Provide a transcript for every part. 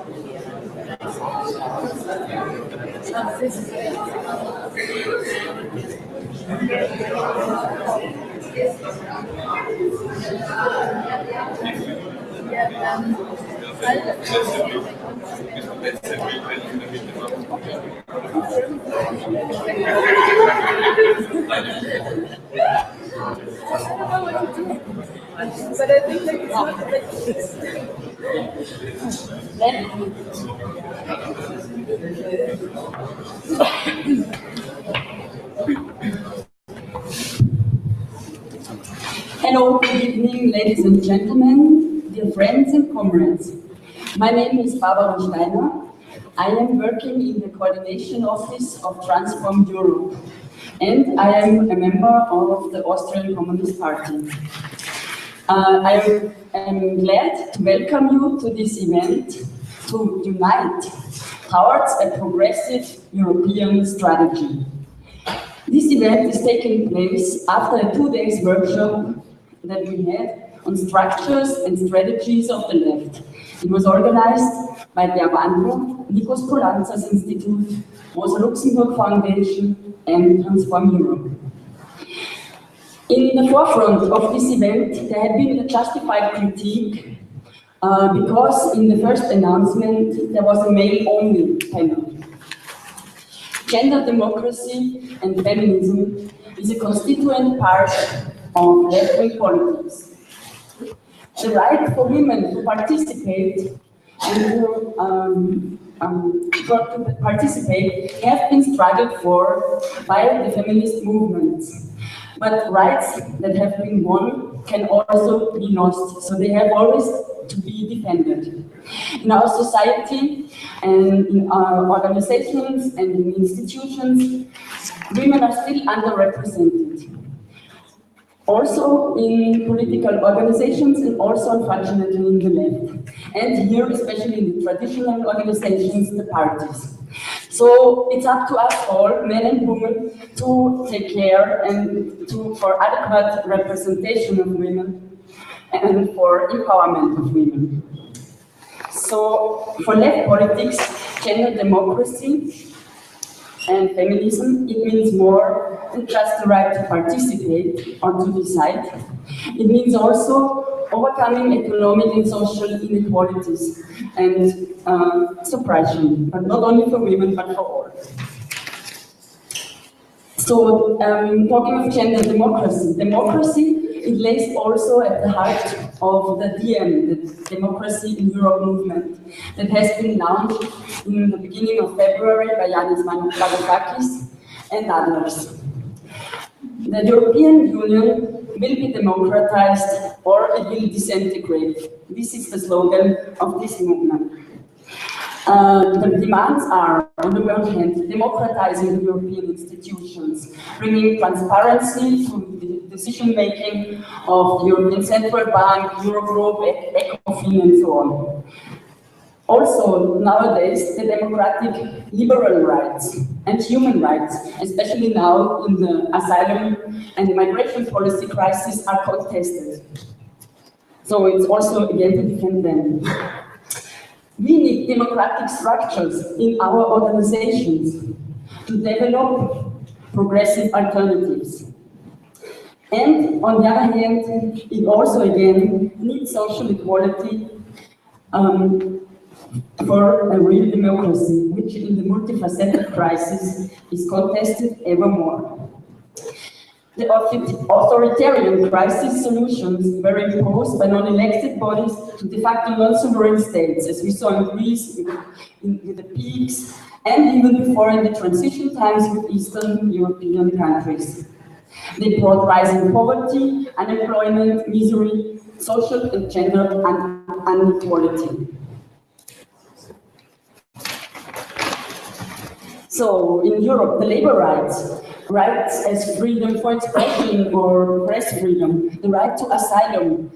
But I think like it's not like Hello, good evening, ladies and gentlemen, dear friends and comrades. My name is Barbara Steiner. I am working in the coordination office of Transform Europe, and I am a member of the Austrian Communist Party. I am glad to welcome you to this event to unite towards a progressive European strategy. This event is taking place after a 2-day workshop that we had on structures and strategies of the left. It was organized by the Wandel, Nicos Poulantzas Institute, Rosa-Luxemburg Foundation, and Transform Europe. In the forefront of this event, there had been a justified critique because in the first announcement there was a male-only panel. Gender democracy and feminism is a constituent part of left-wing politics. The right for women to participate have been struggled for by the feminist movements. But rights that have been won can also be lost, so they have always to be defended. In our society and in our organizations and in institutions, women are still underrepresented. Also in political organizations and also unfortunately in the left. And here, especially in the traditional organizations, the parties. So it's up to us all, men and women, to take care and for adequate representation of women and for empowerment of women. So for left politics, gender democracy and feminism, it means more than just the right to participate or to decide. It means also overcoming economic and social inequalities and suppression, but not only for women, but for all. So, talking of gender democracy, it lays also at the heart of the DM, the Democracy in Europe movement, that has been launched in the beginning of February by Yanis Varoufakis and others. The European Union will be democratized or it will disintegrate. This is the slogan of this movement. The demands are, on the one hand, democratizing the European institutions, bringing transparency to the decision-making of the European Central Bank, Eurogroup, ECOFIN, and so on. Also, nowadays, the democratic liberal rights and human rights, especially now in the asylum and migration policy crisis, are contested. So it's also again to defend them. We need democratic structures in our organizations to develop progressive alternatives. And on the other hand, it also again needs social equality for a real democracy, which in the multifaceted crisis is contested ever more. The authoritarian crisis solutions were imposed by non-elected bodies to de facto non-sovereign states, as we saw in Greece with the peaks, and even before in the transition times with Eastern European countries. They brought rising poverty, unemployment, misery, social and gender inequality. So, in Europe, the labor rights as freedom for expression or press freedom, the right to asylum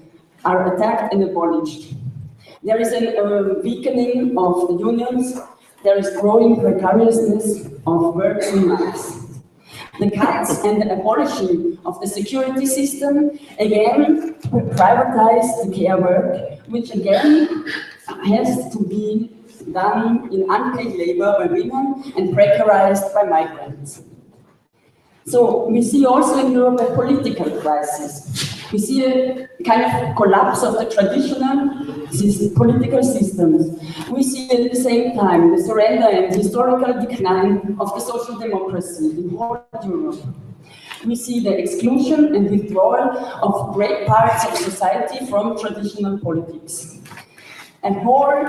are attacked and abolished. There is a weakening of the unions, there is growing precariousness of works and lives. The cuts and the abolishing of the security system again privatize the care work, which again has to be done in unpaid labor by women and precarized by migrants. So we see also in Europe a political crisis. We see a kind of collapse of the traditional political systems. We see at the same time the surrender and historical decline of the social democracy in whole Europe. We see the exclusion and withdrawal of great parts of society from traditional politics. A whole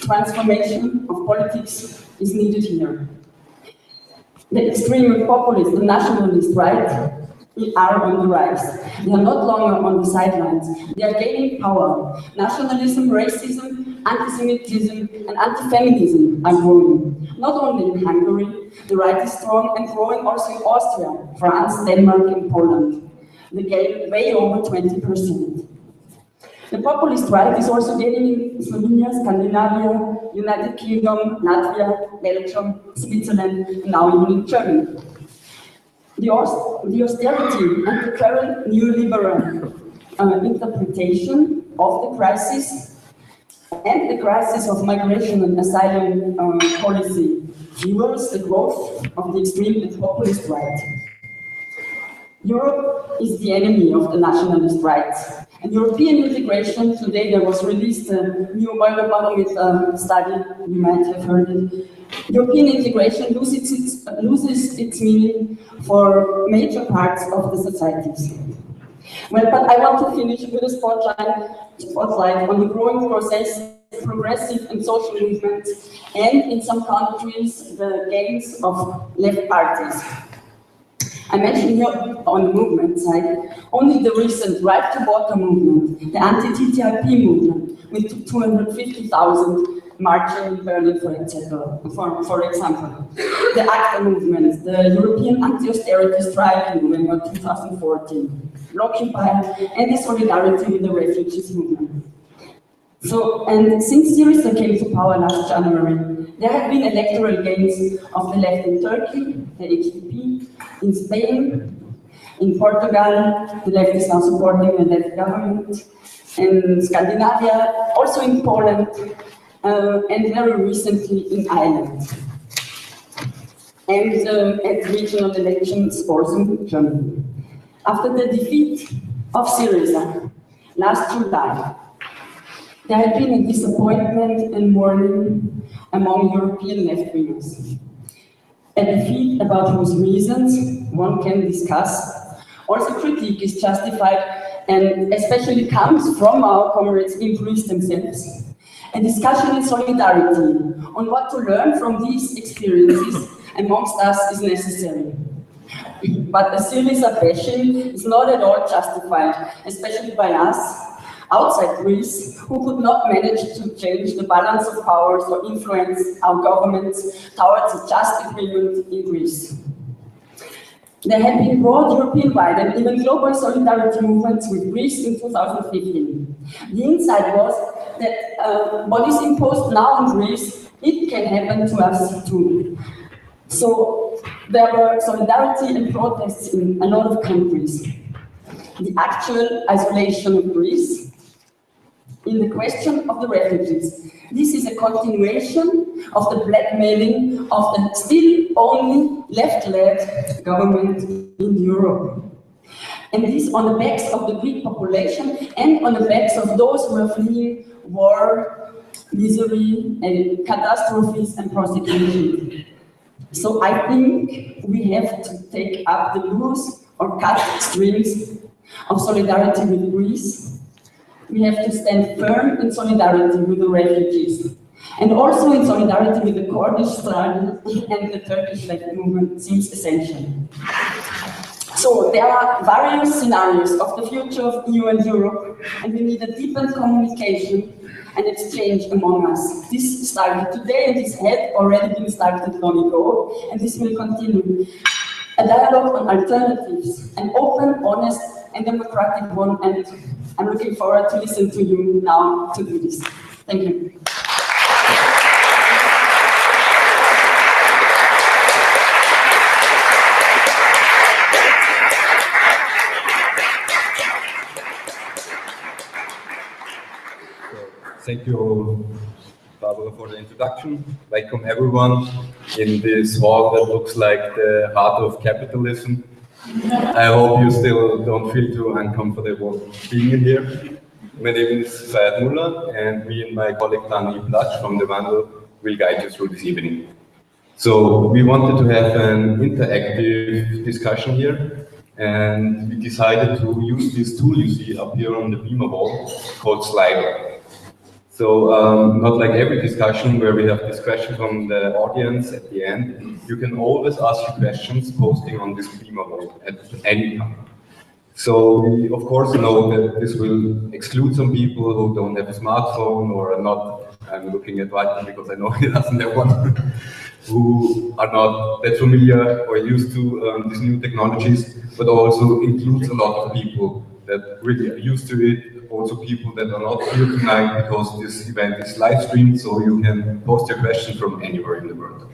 transformation of politics is needed here. The extreme populist, the nationalist right, are on the rise. They are not longer on the sidelines. They are gaining power. Nationalism, racism, anti-Semitism, and anti-feminism are growing. Not only in Hungary, the right is strong and growing also in Austria, France, Denmark, and Poland. They gain way over 20%. The populist right is also gaining in Slovenia, Scandinavia, United Kingdom, Latvia, Belgium, Switzerland, and now even in Germany. The austerity and the current neoliberal interpretation of the crisis and the crisis of migration and asylum policy fuels the growth of the extreme and populist right. Europe is the enemy of the nationalist right. And European integration, today there was released a new Eurobarometer study, you might have heard it. European integration loses its meaning for major parts of the societies. Well, but I want to finish with a spotlight on the growing progressive and social movements, and in some countries, the gains of left parties. I mentioned here on the movement side only the recent right to water movement, the anti-TTIP movement, with 250,000 marching in Berlin, for example. The ACTA movement, the European anti-austerity strike in November 2014, Occupy, and the solidarity with the refugees movement. So, and since Syriza came to power last January, there have been electoral gains of the left in Turkey, the HDP, in Spain, in Portugal, the left is now supporting the left government, in Scandinavia, also in Poland, and very recently in Ireland. And at regional elections also in Germany. After the defeat of Syriza last July, there had been a disappointment and mourning among European left-wingers. A defeat about whose reasons one can discuss. Also critique is justified and especially comes from our comrades in Greece themselves. A discussion in solidarity on what to learn from these experiences amongst us is necessary. But the Syriza bashing is not at all justified, especially by us, outside Greece, who could not manage to change the balance of powers or influence our governments towards a just agreement in Greece. There had been broad European-wide and even global solidarity movements with Greece in 2015. The insight was that what is imposed now in Greece, it can happen to us too. So there were solidarity and protests in a lot of countries. The actual isolation of Greece, in the question of the refugees. This is a continuation of the blackmailing of the still only left-led government in Europe. And this on the backs of the Greek population and on the backs of those who are fleeing war, misery, and catastrophes and persecution. So I think we have to take up the loose or cut strings of solidarity with Greece. We have to stand firm in solidarity with the refugees, and also in solidarity with the Kurdish struggle and the Turkish left movement seems essential. So there are various scenarios of the future of EU and Europe, and we need a deepened communication and exchange among us. This started today, and this had already been started long ago, and this will continue. A dialogue on alternatives, an open, honest, and democratic one, and I'm looking forward to listen to you now to do this. Thank you. Thank you, Barbara, for the introduction. Welcome everyone in this hall that looks like the heart of capitalism. I hope you still don't feel too uncomfortable being in here. My name is Fayad Mulla, and me and my colleague Platsch from the Wandel will guide you through this evening. So we wanted to have an interactive discussion here, and we decided to use this tool you see up here on the beamer wall called Slido. So not like every discussion where we have this question from the audience at the end, you can always ask your questions posting on this beamer wall at any time. So we of course know that this will exclude some people who don't have a smartphone or are not, I'm looking at Walter because I know he doesn't have one, who are not that familiar or used to these new technologies, but also includes a lot of people that really are used to it, also people that are not here tonight because this event is live streamed, so you can post your question from anywhere in the world.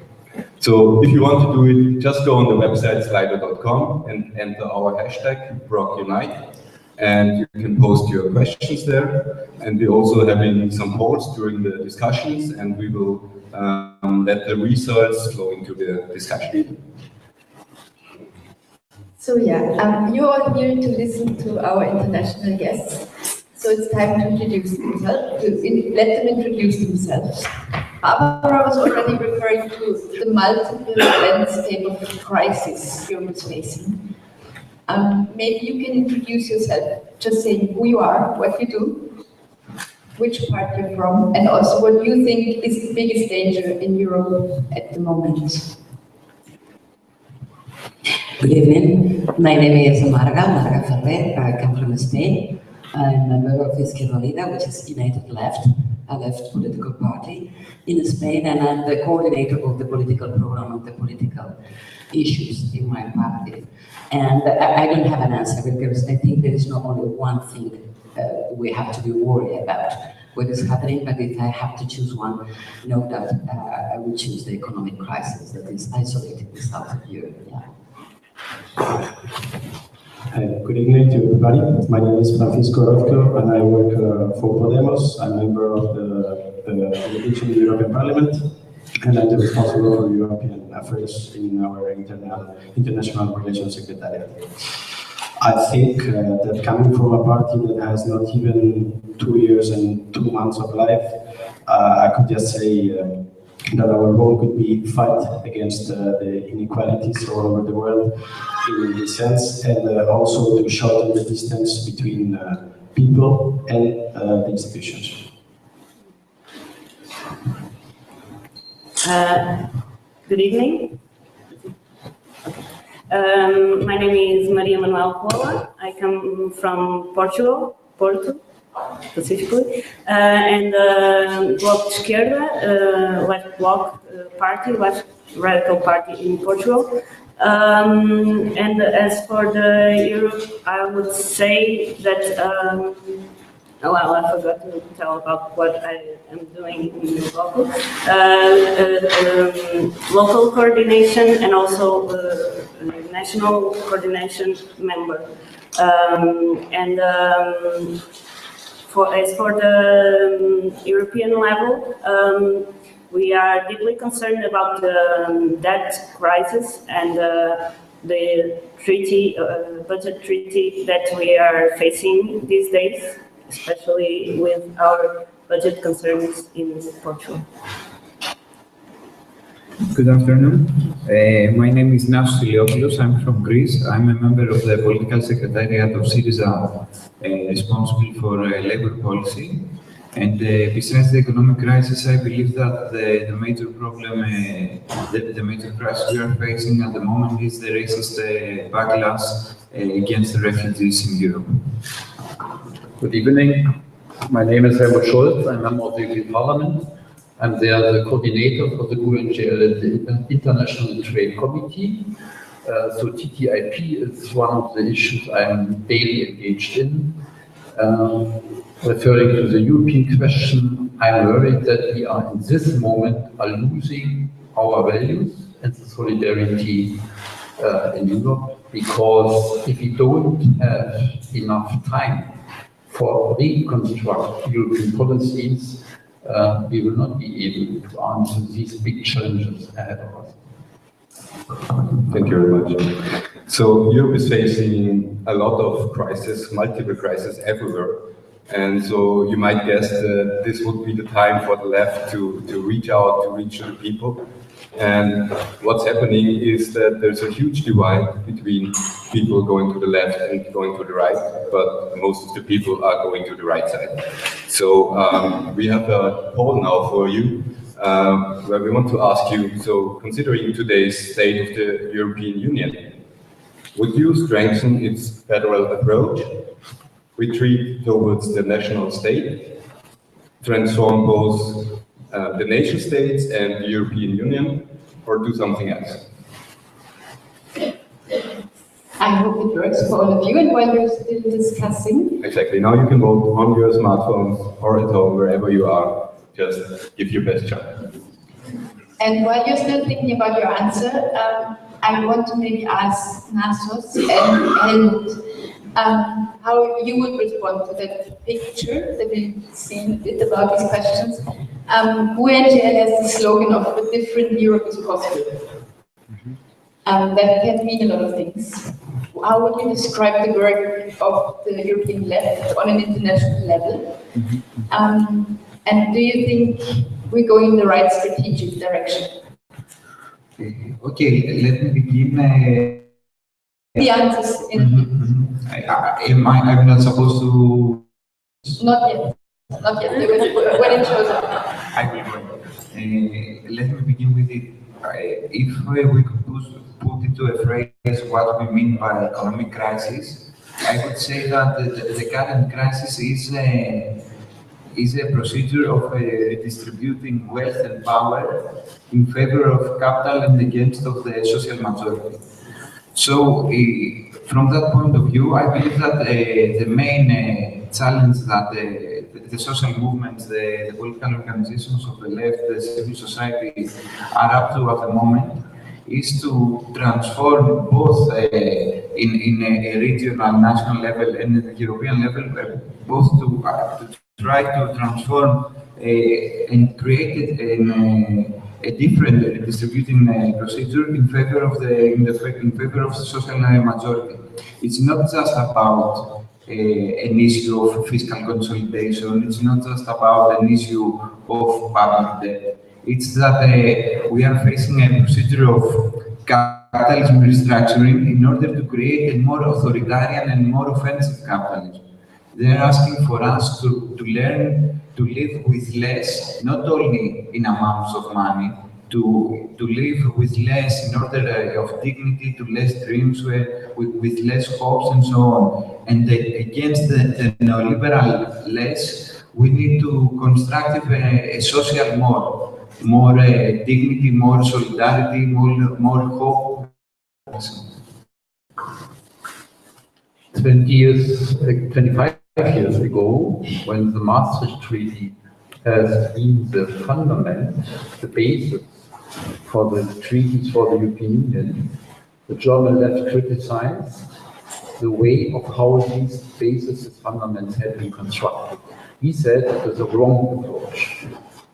So if you want to do it, just go on the website slido.com and enter our hashtag #ProgUnite, and you can post your questions there. And we're also having some polls during the discussions, and we will let the results flow into the discussion. So yeah, you are here to listen to our international guests. So it's time to introduce themselves, let them introduce themselves. Barbara was already referring to the multiple landscape of crisis Europe is facing. Maybe you can introduce yourself, just saying who you are, what you do, which part you're from, and also what you think is the biggest danger in Europe at the moment. Good evening. My name is Marga Ferré. I come from Spain. I'm a member of IZQUIERDA UNIDA, which is United Left, a left political party in Spain, and I'm the coordinator of the political program of the political issues in my party. And I don't have an answer because I think there is not only one thing we have to be worried about what is happening, but if I have to choose one, no doubt I will choose the economic crisis that is isolated the south of Europe. Yeah. Good evening to everybody. My name is Francisco Orozco and I work for Podemos. I'm a member of the European Parliament and I'm responsible for European affairs in our international relations secretariat. I think that coming from a party that has not even 2 years and 2 months of life, I could just say that our role could be fight against the inequalities all over the world in this sense, and also to shorten the distance between people and the institutions. Good evening. My name is Maria Manuel Mulla. I come from Portugal, Porto, specifically, and Bloc de Esquerda, left bloc party, left radical party in Portugal. And as for the Europe, I would say that, well, I forgot to tell about what I am doing in the local coordination and also national coordination member. As for the European level, we are deeply concerned about the debt crisis and the treaty, budget treaty that we are facing these days, especially with our budget concerns in Portugal. Good afternoon. My name is Nasus Iliopoulos. I'm from Greece. I'm a member of the political secretariat of Syriza, responsible for labor policy. And besides the economic crisis, I believe that the major problem, the major crisis we are facing at the moment is the racist backlash against the refugees in Europe. Good evening. My name is Helmut Scholz. I'm a member of the European Parliament. I'm there the coordinator for the UNGL, the International Trade Committee. So TTIP is one of the issues I'm daily engaged in. Referring to the European question, I'm worried that we are in this moment are losing our values and the solidarity in Europe, because if we don't have enough time for reconstruct European policies, we will not be able to answer these big challenges ahead of us. Thank you very much. So Europe is facing a lot of crises, multiple crises everywhere. And so you might guess that this would be the time for the left to reach out, to reach the people. And what's happening is that there's a huge divide between people going to the left and going to the right, but most of the people are going to the right side. So we have a poll now for you, where we want to ask you, so considering today's state of the European Union, would you strengthen its federal approach, retreat towards the national state, transform both the nation states and the European Union, or do something else? I hope it works for all of you, and while you're still discussing. Exactly. Now you can vote on your smartphones or at home, wherever you are. Just give your best shot. And while you're still thinking about your answer, I want to maybe ask Nicos and how you would respond to that picture that we've seen a bit about these questions. Wandel has the slogan of "a different Europe is possible." That can mean a lot of things. How would you describe the work of the European left on an international level? And do you think we're going in the right strategic direction? Okay, let me begin. The answers in I'm not supposed to. Not yet. Not yet. When it shows up. I will. Let me begin with it. If we could put into a phrase what we mean by economic crisis, I would say that the current crisis is a procedure of redistributing wealth and power in favor of capital and against of the social majority. So, from that point of view, I believe that the main challenge that the social movements, the political organizations of the left, the civil society are up to at the moment is to transform both in a regional, national level and at the European level, both to try to transform and create a different distributing procedure in favor of the social majority. It's not just about an issue of fiscal consolidation. It's not just about an issue of public debt. It's that we are facing a procedure of capitalism restructuring in order to create a more authoritarian and more offensive capitalism. They're asking for us to learn to live with less, not only in amounts of money, to live with less in order of dignity, to less dreams, with less hopes and so on. And against the neoliberal less, we need to construct a social more dignity, more solidarity, more hope. 25 years ago, when the Maastricht Treaty has been the fundament, the basis for the treaties for the European Union, the German left criticized the way of how these bases, these fundamentals had been constructed. He said it was a wrong approach.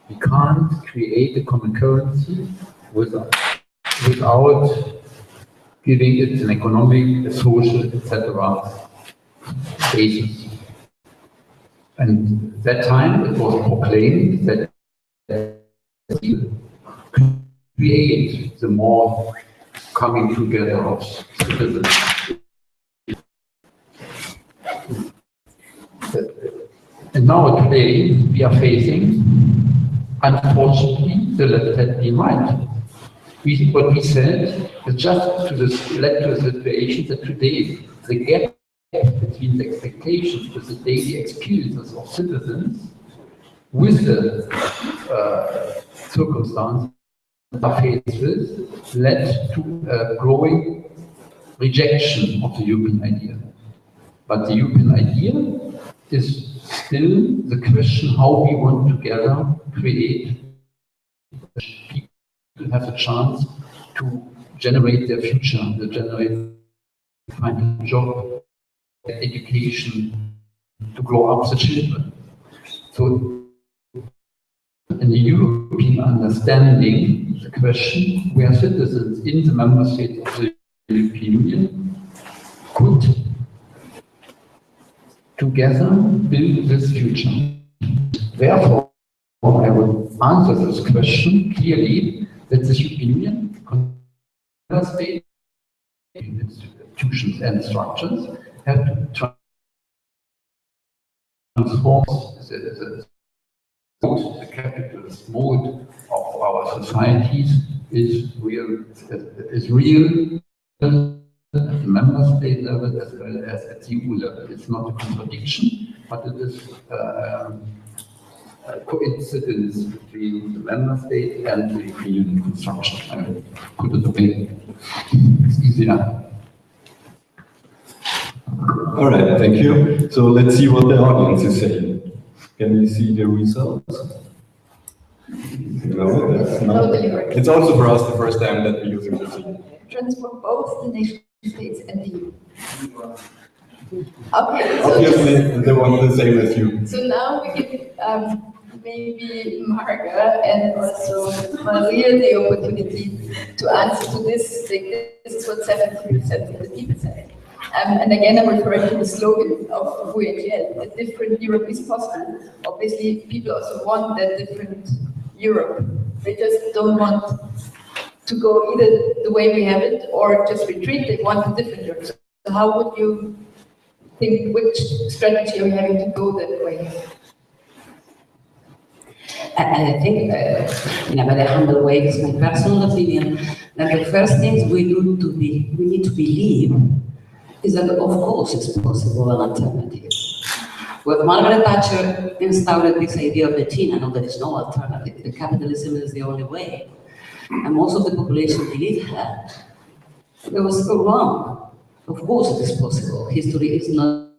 We can't create a common currency without giving it an economic, a social, etc. basis. And that time it was proclaimed that create the more coming together of citizens. And now today we are facing, unfortunately, the left had been right. What we said is just to this led to a situation that today the gap between the expectations with the daily experiences of citizens with the circumstances are faced with led to a growing rejection of the European idea. But the European idea is still the question how we want together create people to have a chance to generate their future, to generate, find a job, education, to grow up the children. So in the European understanding the question where citizens in the member states of the European Union could together build this future. Therefore, I would answer this question clearly that the European Union, member states, institutions and structures have to transform the capitalist mode of our societies is real at the member state level as well as at the EU level. It's not a contradiction, but it is a coincidence between the member state and the European Union construction. I will put it away. It's easier. All right, thank you. So let's see what the audience is saying. Can we see the results? No, that's not. It's also for us the first time that we're using this. Transform both the nation states and the EU. Okay, so obviously they want the same as you. So now we give maybe Marga and also Maria the opportunity to answer to this. This is what 70% of the people say. And again, I'm referring to the slogan of Wandel, a different Europe is possible. Obviously, people also want that different Europe. They just don't want to go either the way we have it or just retreat. They want a different Europe. So how would you think, which strategy are we having to go that way? I think, in a very humble way, it's my personal opinion, that the first things we need to believe is that, of course, it's possible an alternative. When Margaret Thatcher instaured this idea of the tin, I know there is no alternative. The capitalism is the only way. And most of the population believed her. They were so wrong. Of course, it is possible. History is not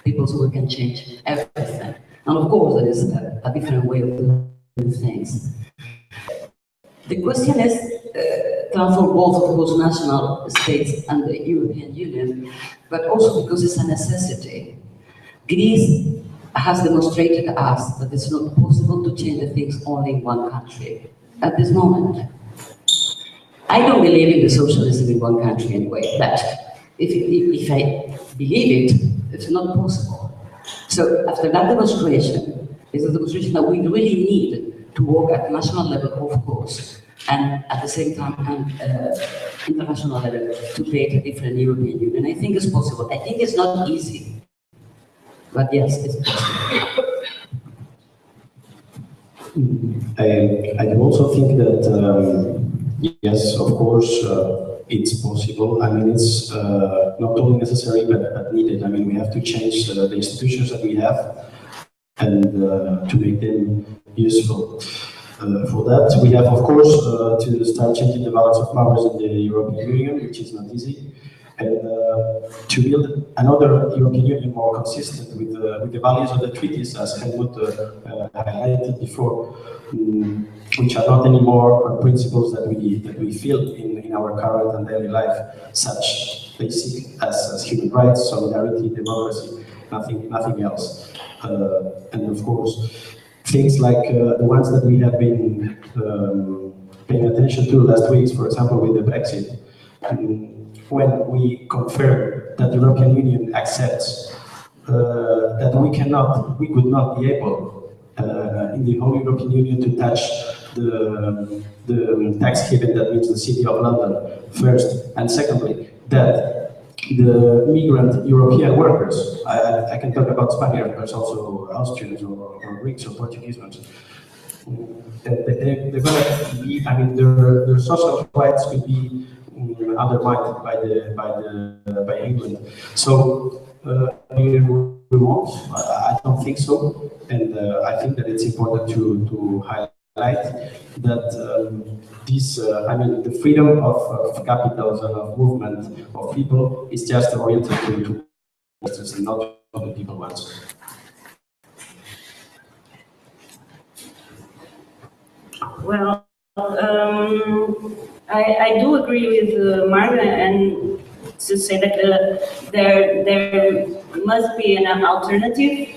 people who can change everything. And of course, there is a different way of doing things. The question is, transform both, of course, national states and the European Union, but also because it's a necessity. Greece has demonstrated to us that it's not possible to change the things only in one country at this moment. I don't believe in the socialism in one country anyway, but if I believe it, it's not possible. So after that demonstration, it's a demonstration that we really need to work at national level, of course, and at the same time international level to create a different European Union. I think it's possible. I think it's not easy, but yes, it's possible. I do also think that, yes, of course, it's possible. I mean, it's not only necessary, but needed. I mean, we have to change the institutions that we have and to make them useful. For that, we have, of course, to start changing the balance of powers in the European Union, which is not easy, and to build another European Union more consistent with the values of the treaties, as Helmut highlighted before, which are not anymore principles that we feel in our current and daily life, such basic as human rights, solidarity, democracy, nothing else. And of course, things like the ones that we have been paying attention to last week, for example, with the Brexit, when we confirm that the European Union accepts that we could not be able in the whole European Union to touch the tax haven that means the City of London, first, and secondly, that the migrant European workers, I can talk about Spaniards, but also Austrians or Greeks or Portuguese ones, they're going to be, I mean, their social rights will be undermined by England. So we won't. I don't think so, and I think that it's important to highlight that this, I mean, the freedom of capitals and of movement of people is just oriented to not the people wants. Well, I do agree with Marga, and to say that there must be an alternative.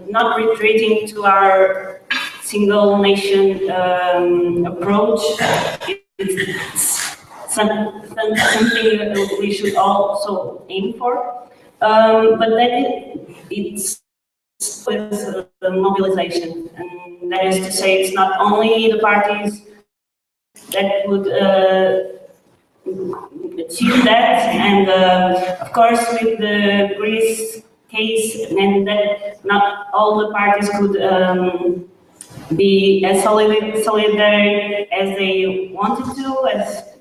not retreating to our single nation approach. It's something we should also aim for, but then it's with mobilization, and that is to say, it's not only the parties that would achieve that, and of course with the Greece case, and that not all the parties could be as solidary as they wanted to,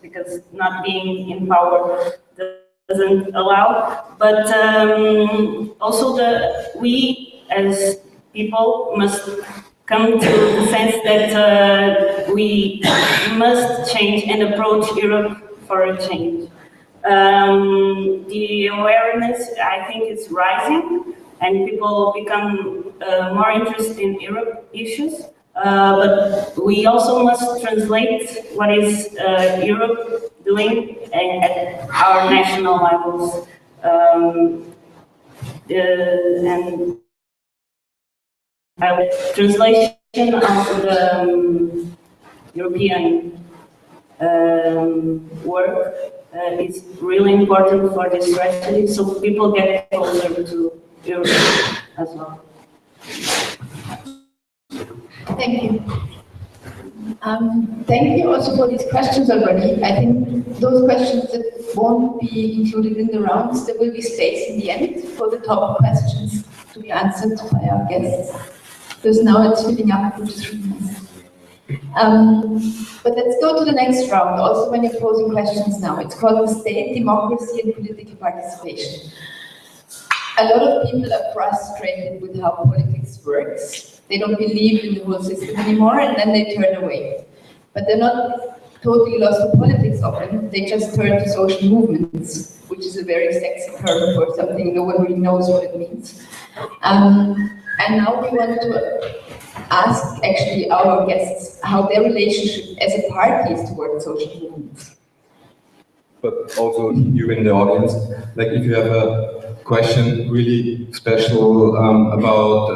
because not being in power doesn't allow. But also we as people must come to the sense that we must change and approach Europe for a change. The awareness, I think, is rising, and people become more interested in Europe issues. But we also must translate what is Europe doing at our national levels. And translation of the European work is really important for this strategy, so people get closer to Europe as well. Thank you. Thank you also for these questions already. I think those questions that won't be included in the rounds, there will be space in the end for the top questions to be answered by our guests. Because now it's filling up, which is really nice. But let's go to the next round, also when you're posing questions now. It's called the State, Democracy and Political Participation. A lot of people are frustrated with how politics works. They don't believe in the whole system anymore, and then they turn away. But they're not totally lost to politics often, they just turn to social movements, which is a very sexy term for something no one really knows what it means. And now we want to ask actually our guests how their relationship as a party is towards social movements. But also you in the audience, like if you have a question really special about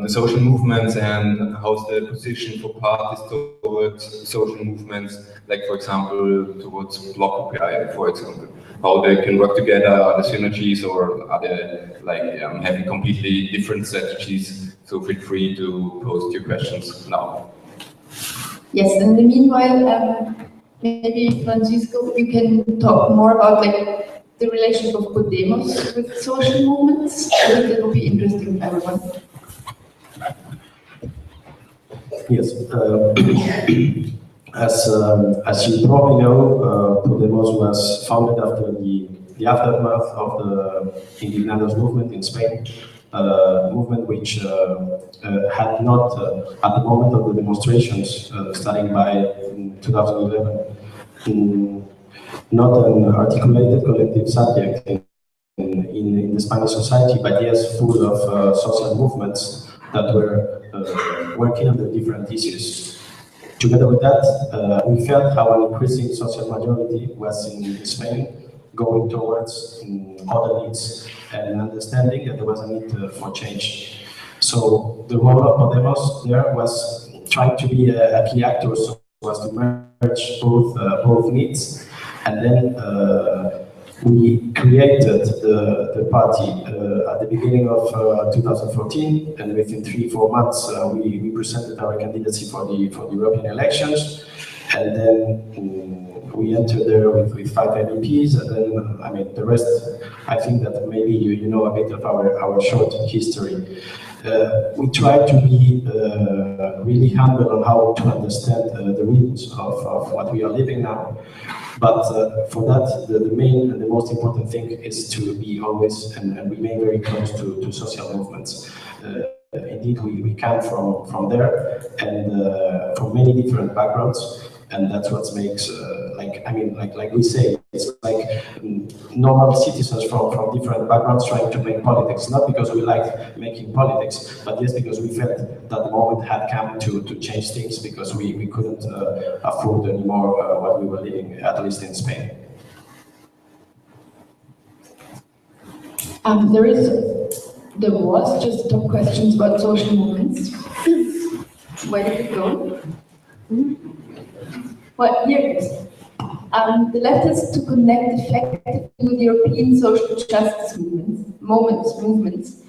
the social movements and how's the position for parties towards social movements, like for example towards Bloc UPI, for example, how they can work together, are there synergies or are they like having completely different strategies? So feel free to post your questions now. Yes, and in the meanwhile, maybe Francisco, you can talk more about like the relationship of Podemos with social movements. I think that will be interesting for everyone. Yes, as you probably know, Podemos was founded after the aftermath of the Indignados movement in Spain, movement which had not, at the moment of the demonstrations, starting by 2011, not an articulated collective subject in the Spanish society, but yes, full of social movements that were working on the different issues. Together with that, we felt how an increasing social majority was in Spain going towards other needs and understanding that there was a need for change. So the role of Podemos there was trying to be a key actor, so was to merge both needs, and then we created the party at the beginning of 2014, and within 3-4 months we presented our candidacy for the European elections, and then we entered there with 5 MEPs, and then I mean the rest. I think that maybe you know a bit of our short history. We try to be really humble on how to understand the roots of what we are living now. But for that, the main and the most important thing is to be always and remain very close to social movements. Indeed, we come from there and from many different backgrounds, and that's what makes like we say, it's like normal citizens from different backgrounds trying to make politics, not because we like making politics, but yes, because we felt that the moment had come to change things, because we couldn't afford anymore what we were living, at least in Spain. There is there was just top questions about social movements. Where did it go? Well, here it is. The left is to connect effectively with European social justice movements.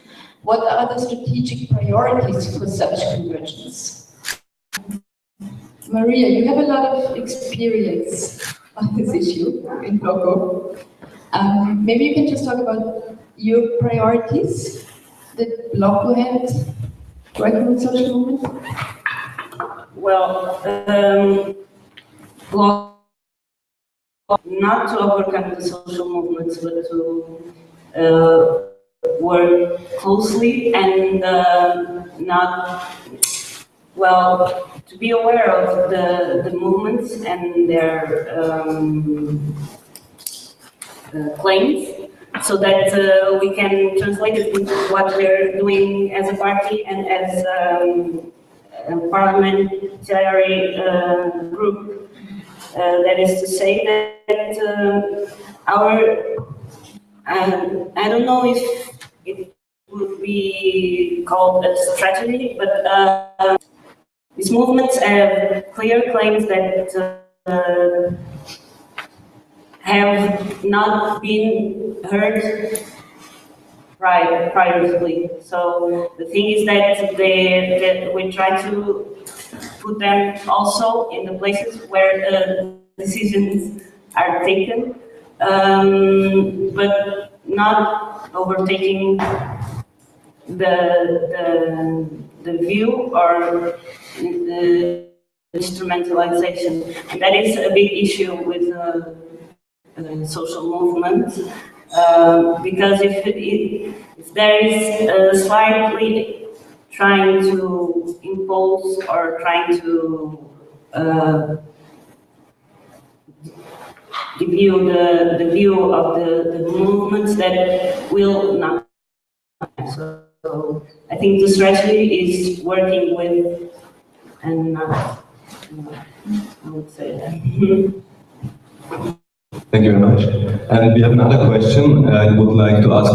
What are the strategic priorities for such convergence? Maria, you have a lot of experience on this issue in Bloco. Maybe you can just talk about your priorities that Bloco had working with social movements? Well, Bloco not to overcome the social movements, but to work closely and not, well, to be aware of the movements and their claims, so that we can translate it into what we're doing as a party and as a parliamentary group. That is to say that our, I don't know if it would be called a strategy, but these movements have clear claims that have not been heard previously. So the thing is that we try to put them also in the places where decisions are taken, but not overtaking the view or the instrumentalization. And that is a big issue with social movements, because if there is slightly trying to impose or trying to give you the view of the movements, that will not. So I think the strategy is working with and not, I would say that. Thank you very much. And we have another question. I would like to ask,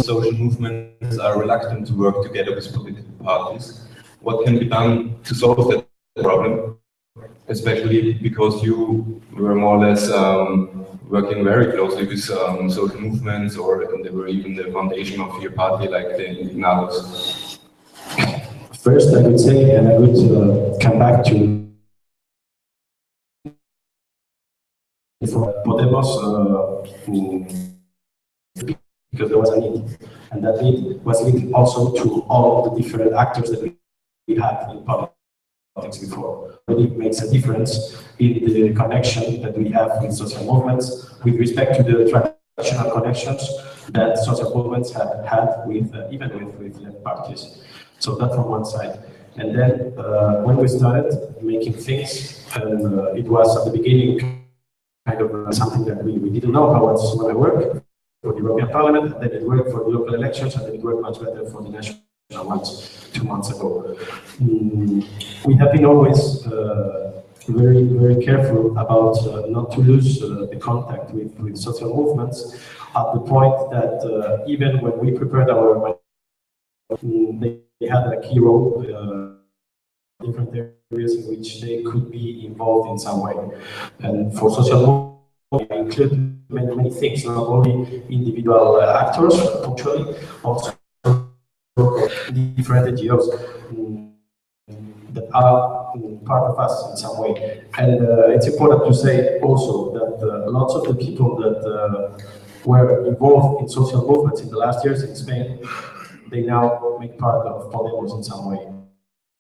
social movements are reluctant to work together with political parties. What can be done to solve that problem? Especially because you were more or less working very closely with social movements, or they were even the foundation of your party, like the Nicos. First, I would say, and I would come back to Podemos, because there was a need, and that need was linked also to all the different actors that we had in politics before. It makes a difference in the connection that we have with social movements with respect to the traditional connections that social movements have had with even with left parties. So that from one side. And then when we started making things, it was at the beginning kind of something that we didn't know how it's going to work for the European Parliament, then it worked for the local elections, and then it worked much better for the national ones 2 months ago. We have been always very, very careful about not to lose the contact with social movements, at the point that even when we prepared our they had a key role in different areas in which they could be involved in some way. And for social movement, include many things, not only individual actors, punctually, also different NGOs that are part of us in some way. And it's important to say also that lots of the people that were involved in social movements in the last years in Spain, they now make part of Podemos in some way,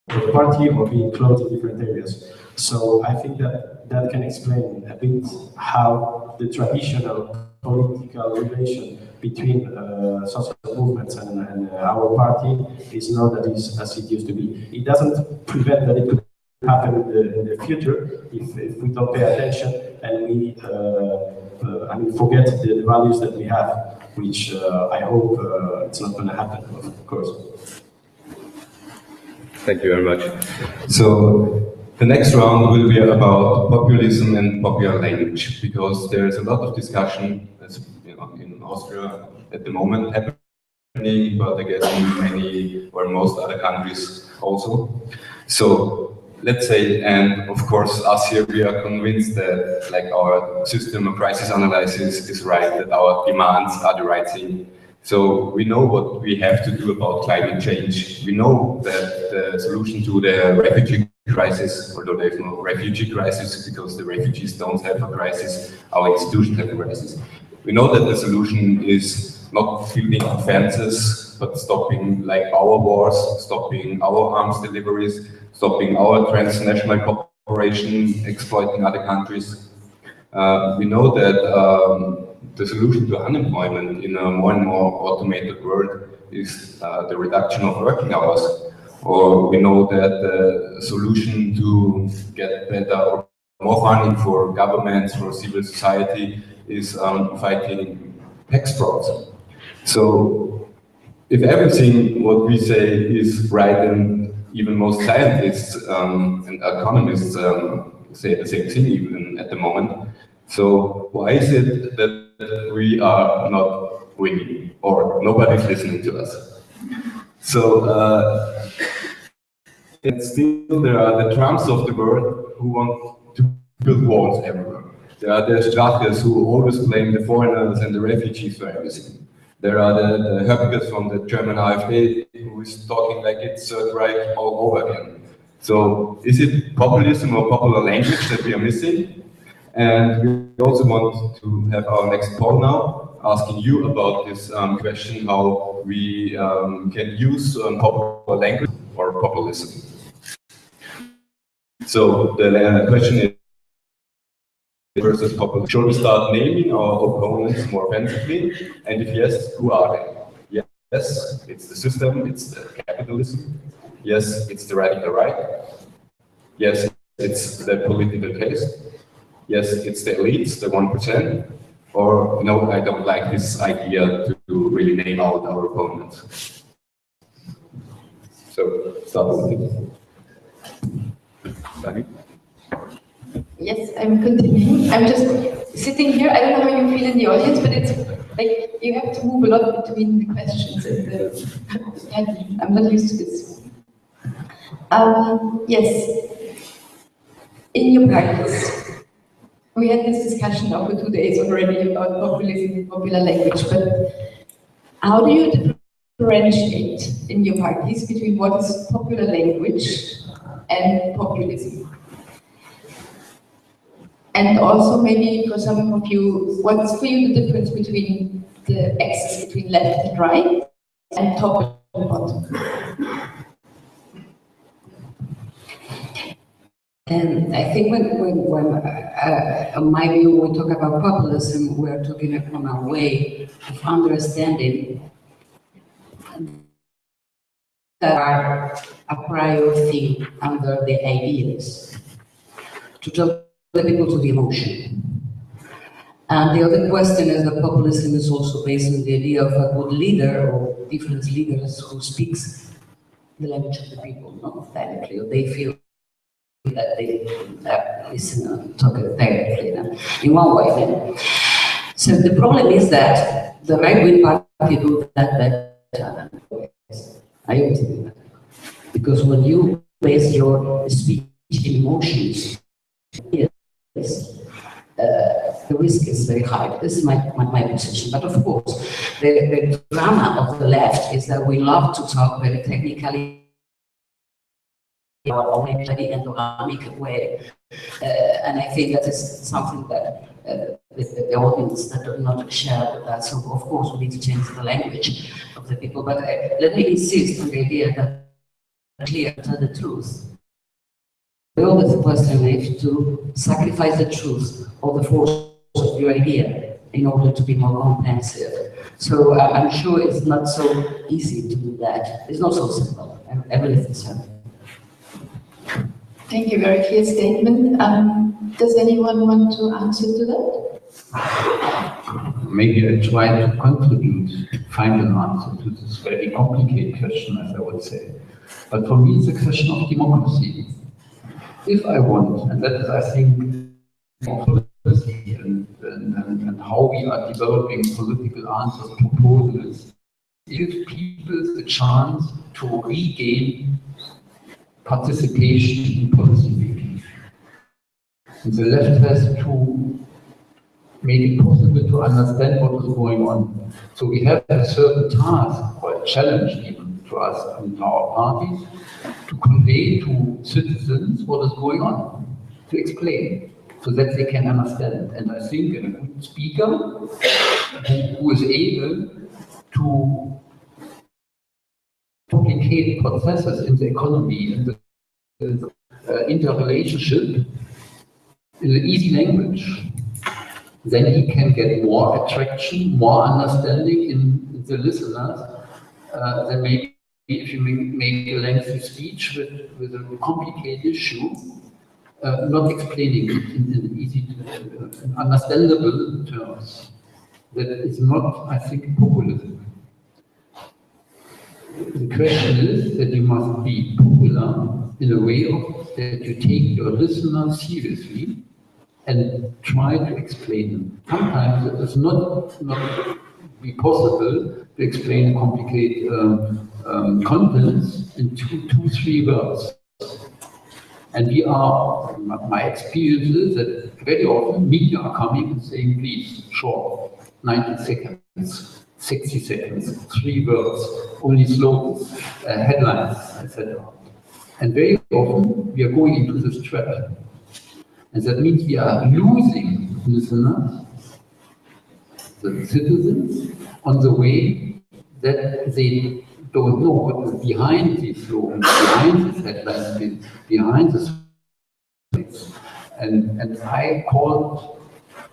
the party, or being close in different areas. So I think that can explain a bit how the traditional political relation between social movements and our party is not as it used to be. It doesn't prevent that it could happen in the future if we don't pay attention and we forget the values that we have, which I hope it's not going to happen, of course. Thank you very much. So the next round will be about populism and popular language, because there is a lot of discussion, as you know, in Austria, at the moment happening, but I guess in many or most other countries also. So let's say, and of course us here, we are convinced that like our system of crisis analysis is right, that our demands are the right thing. So we know what we have to do about climate change. We know that the solution to the refugee crisis, although there's no refugee crisis because the refugees don't have a crisis, our institutions have a crisis. We know that the solution is not building fences, but stopping like our wars, stopping our arms deliveries, stopping our transnational cooperation, exploiting other countries. We know that the solution to unemployment in a more and more automated world is the reduction of working hours. Or we know that the solution to get better or more funding for governments, for civil society, is fighting tax frauds. So if everything what we say is right, and even most scientists and economists say the same thing even at the moment, so why is it that we are not winning or nobody's listening to us? So and still there are the Trumps of the world who want to build walls everywhere. There are the Straches who always blame the foreigners and the refugees for everything. There are the Höpkes from the German AfD who is talking like it's Third Reich all over again. So is it populism or popular language that we are missing? And we also want to have our next poll now, asking you about this question, how we can use popular language or populism. So the question is, versus populism. Should we start naming our opponents more offensively? And if yes, who are they? Yes, it's the system, it's the capitalism. Yes, it's the radical right. Yes, it's the political case. Yes, it's the elites, the 1%. Or no, I don't like this idea to really name out our opponents. So, start with it. Dani? Yes, I'm continuing. I'm just sitting here. I don't know how you feel in the audience, but it's like you have to move a lot between the questions and the... I'm not used to this. Yes, in your practice, we had this discussion now for 2 days already about populism and popular language, but how do you differentiate in your practice between what is popular language and populism? And also maybe for some of you, what's for you the difference between the axis between left and right and top and bottom? And I think when in my view, we talk about populism, we're talking from a way of understanding that are a prior thing under the ideas to tell the people to the emotion. And the other question is that populism is also based on the idea of a good leader or different leaders who speaks the language of the people, not directly, or they feel that they listen and talk directly in one way. Then. So the problem is that the right-wing party do that better than the West. I always do that. Because when you base your speech in emotions, the risk is very high. This is my position. But of course, the drama of the left is that we love to talk very technically or in an endogamic way. And I think that is something that the audience that do not share with us. So of course we need to change the language of the people. But let me insist on the idea that clear to the truth. We always question if to sacrifice the truth or the force of your idea in order to be more comprehensive. So I'm sure it's not so easy to do that. It's not so simple. I really think so. Thank you, very clear statement. Does anyone want to answer to that? Maybe I try to contribute, find an answer to this very complicated question, as I would say. But for me, it's a question of democracy. If I want, and that is, I think, democracy and and how we are developing political answers, proposals, give people the chance to regain participation in policy making. And the left has to make it possible to understand what is going on. So we have a certain task, or a challenge even to us and to our parties, to convey to citizens what is going on, to explain, so that they can understand. And I think a good speaker who is able to complicate processes in the economy and the interrelationship in an easy language, then he can get more attraction, more understanding in the listeners than maybe if you make a lengthy speech with a complicated issue, not explaining it in easy, understandable terms. That is not, I think, populism. The question is that you must be popular in a way that you take your listeners seriously and try to explain them. Sometimes it is not be possible to explain complicated contents in two, 3 words. And we are, my experience is that very often media are coming and saying, please, short, 90 seconds, 60 seconds, 3 words, only slogans, headlines, etc. And very often we are going into this trap. And that means we are losing listeners, the citizens, on the way that they don't know what is behind these slogans, behind these headlines, behind the stories. And I call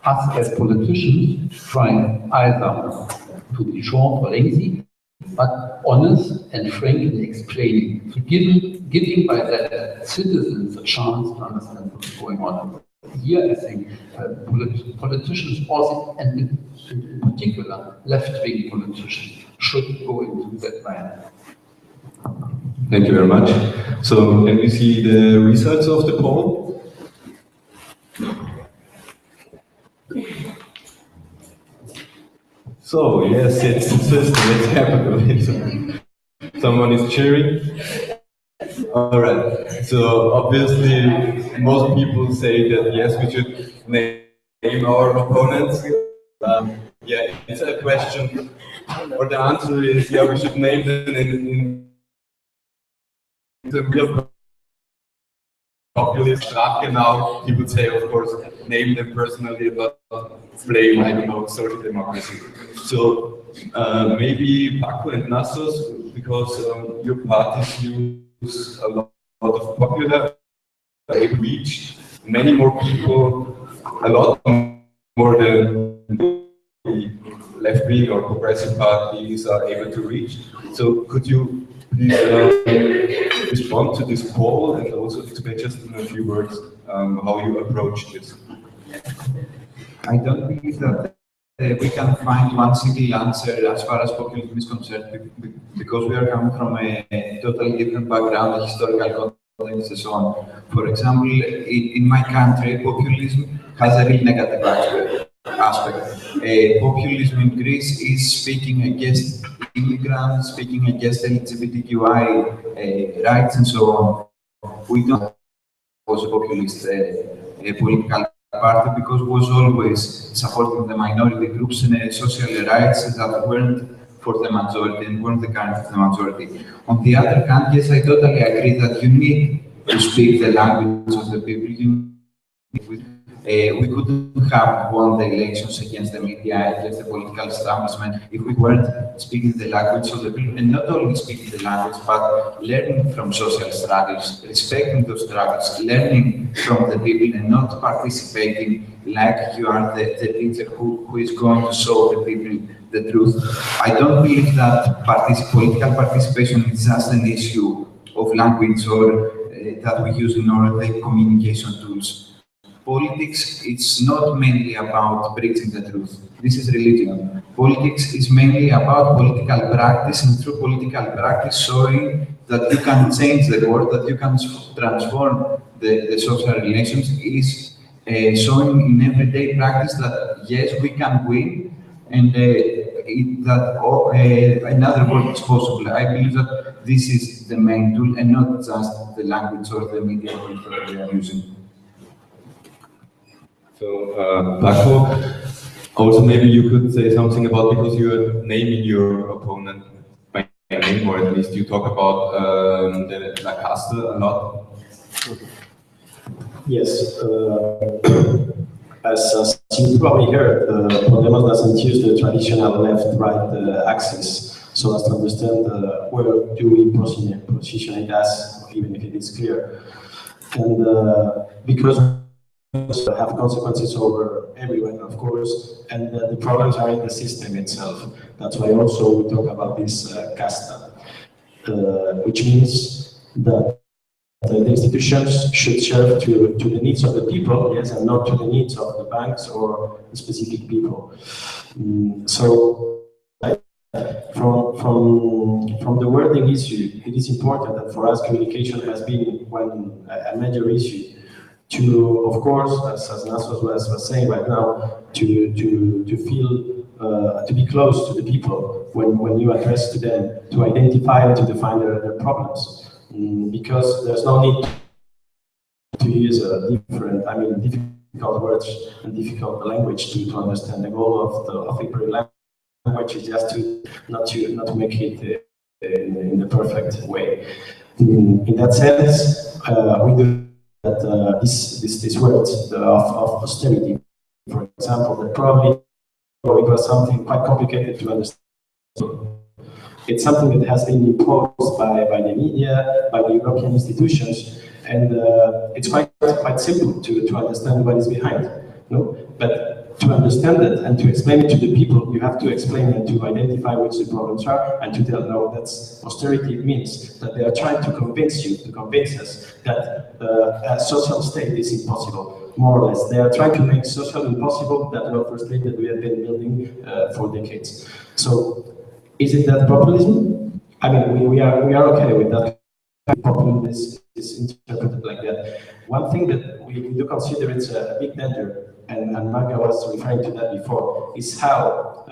us as politicians to try either to be short or lengthy, but honest and frank in explaining, to giving by that citizens a chance to understand what's going on. Here, I think politicians also, and in particular, left-wing politicians, should go into that line. Thank you very much. So, can we see the results of the poll? So, yes, it's system, it's capitalism. Someone is cheering. All right. So, obviously, most people say that yes, we should name our opponents. Yeah, it's a question, or the answer is yeah, we should name them in the real populist Sprache now. He would say, of course, name them personally, but blame, I don't know, social democracy. So maybe Paco and Nassos, because your parties use a lot of popular, they reach many more people, a lot more than the left-wing or progressive parties are able to reach. So could you please respond to this poll and also explain just in a few words how you approach this? I don't believe that we can find one single answer as far as populism is concerned, because we are coming from a totally different background, historical context and so on. For example, in my country, populism has a really negative aspect. Populism in Greece is speaking against immigrants, speaking against LGBTQI rights and so on. We don't was a populist political party because it was always supporting the minority groups and social rights that weren't for the majority and weren't the kind of the majority. On the other hand, yes, I totally agree that you need to speak the language of the people. We couldn't have won the elections against the media, against the political establishment, if we weren't speaking the language of the people, and not only speaking the language, but learning from social struggles, respecting those struggles, learning from the people, and not participating like you are the teacher who is going to show the people the truth. I don't believe that political participation is just an issue of language or that we use in all the communication tools. Politics, it's not mainly about preaching the truth. This is religion. Politics is mainly about political practice, and through political practice showing that you can change the world, that you can transform the social relations is showing in everyday practice that yes, we can win, and another world is possible. I believe that this is the main tool and not just the language or the media that we are using. So, Paco, also maybe you could say something about, because you're naming your opponent by name, or at least you talk about the La Caste a lot. Yes, as you probably heard, Podemos doesn't use the traditional left-right axis, so as to understand where do we position it as, even if it is clear. And because have consequences over everyone, of course, and the problems are in the system itself. That's why also we talk about this casta, which means that the institutions should serve to the needs of the people, yes, and not to the needs of the banks or the specific people. So, from the wording issue, it is important that for us communication has been a major issue. To, of course, as Nicos was saying right now, to feel, to be close to the people when you address to them, to identify and to define their problems. Because there's no need to use difficult words and difficult language to understand. The goal of Hebrew language is just not to make it in the perfect way. In that sense, we do that these words of austerity, for example, that probably it was something quite complicated to understand. It's something that has been imposed by the media, by the European institutions, and it's quite simple to understand what is behind. No? But to understand it and to explain it to the people, you have to explain and to identify which the problems are, and to tell, no, that's austerity. It means that they are trying to convince us that a social state is impossible, more or less. They are trying to make social impossible that welfare state that we have been building for decades. So, is it that populism? I mean, we are okay with that. Populism is interpreted like that. One thing that we do consider it's a big danger, and Marga was referring to that before, is how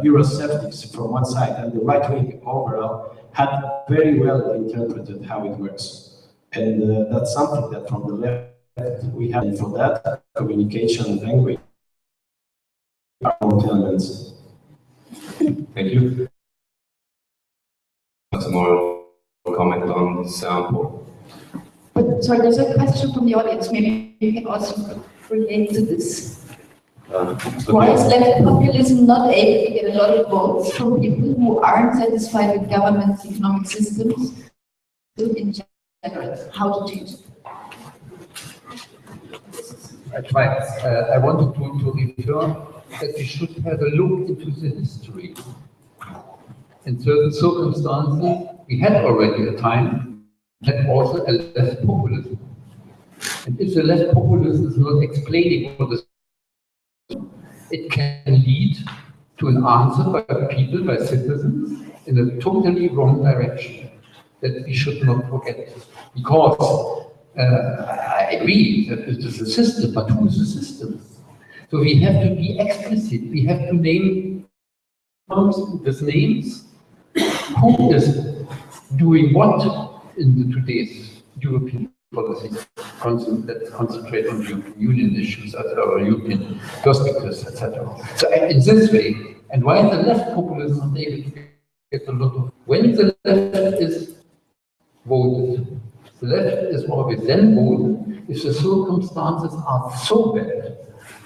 Eurosceptics from one side and the right wing overall had very well interpreted how it works. And that's something that from the left we have for that communication and language are elements. Thank you. Some more comment on this sample. But sorry, there's a question from the audience. Maybe you can also relate to this. Why is left populism not able to get a lot of votes from people who aren't satisfied with government's economic systems in general? How to change it? I wanted to refer that we should have a look into the history. In certain circumstances, we had already a time that also a left populism. And if the left populism is not explaining what is, it can lead to an answer by people, by citizens, in a totally wrong direction that we should not forget. Because I agree that it is a system, but who is the system? So we have to be explicit. We have to name with names who is doing what in today's European policy. Let's concentrate on European Union issues, or European perspectives, etc. So in this way, and why the left populism is able to get a lot of, when the left is voted, the left is always then voted if the circumstances are so bad,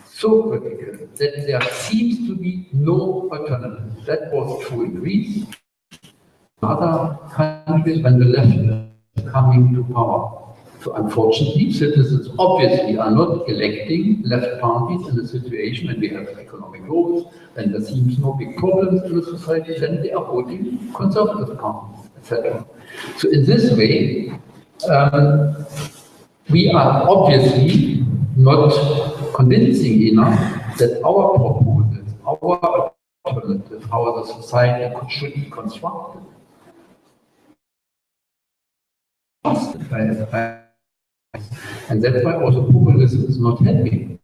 so critical, that there seems to be no alternative. That was true in Greece. Other countries, when the left is coming to power. So unfortunately, citizens obviously are not electing left parties in a situation when we have economic growth, and there seems no big problems in the society, then they are voting conservative parties, etc. So in this way, we are obviously not convincing enough that our proposals, our alternative, how the society should be constructed, and that's why also populism is not helping.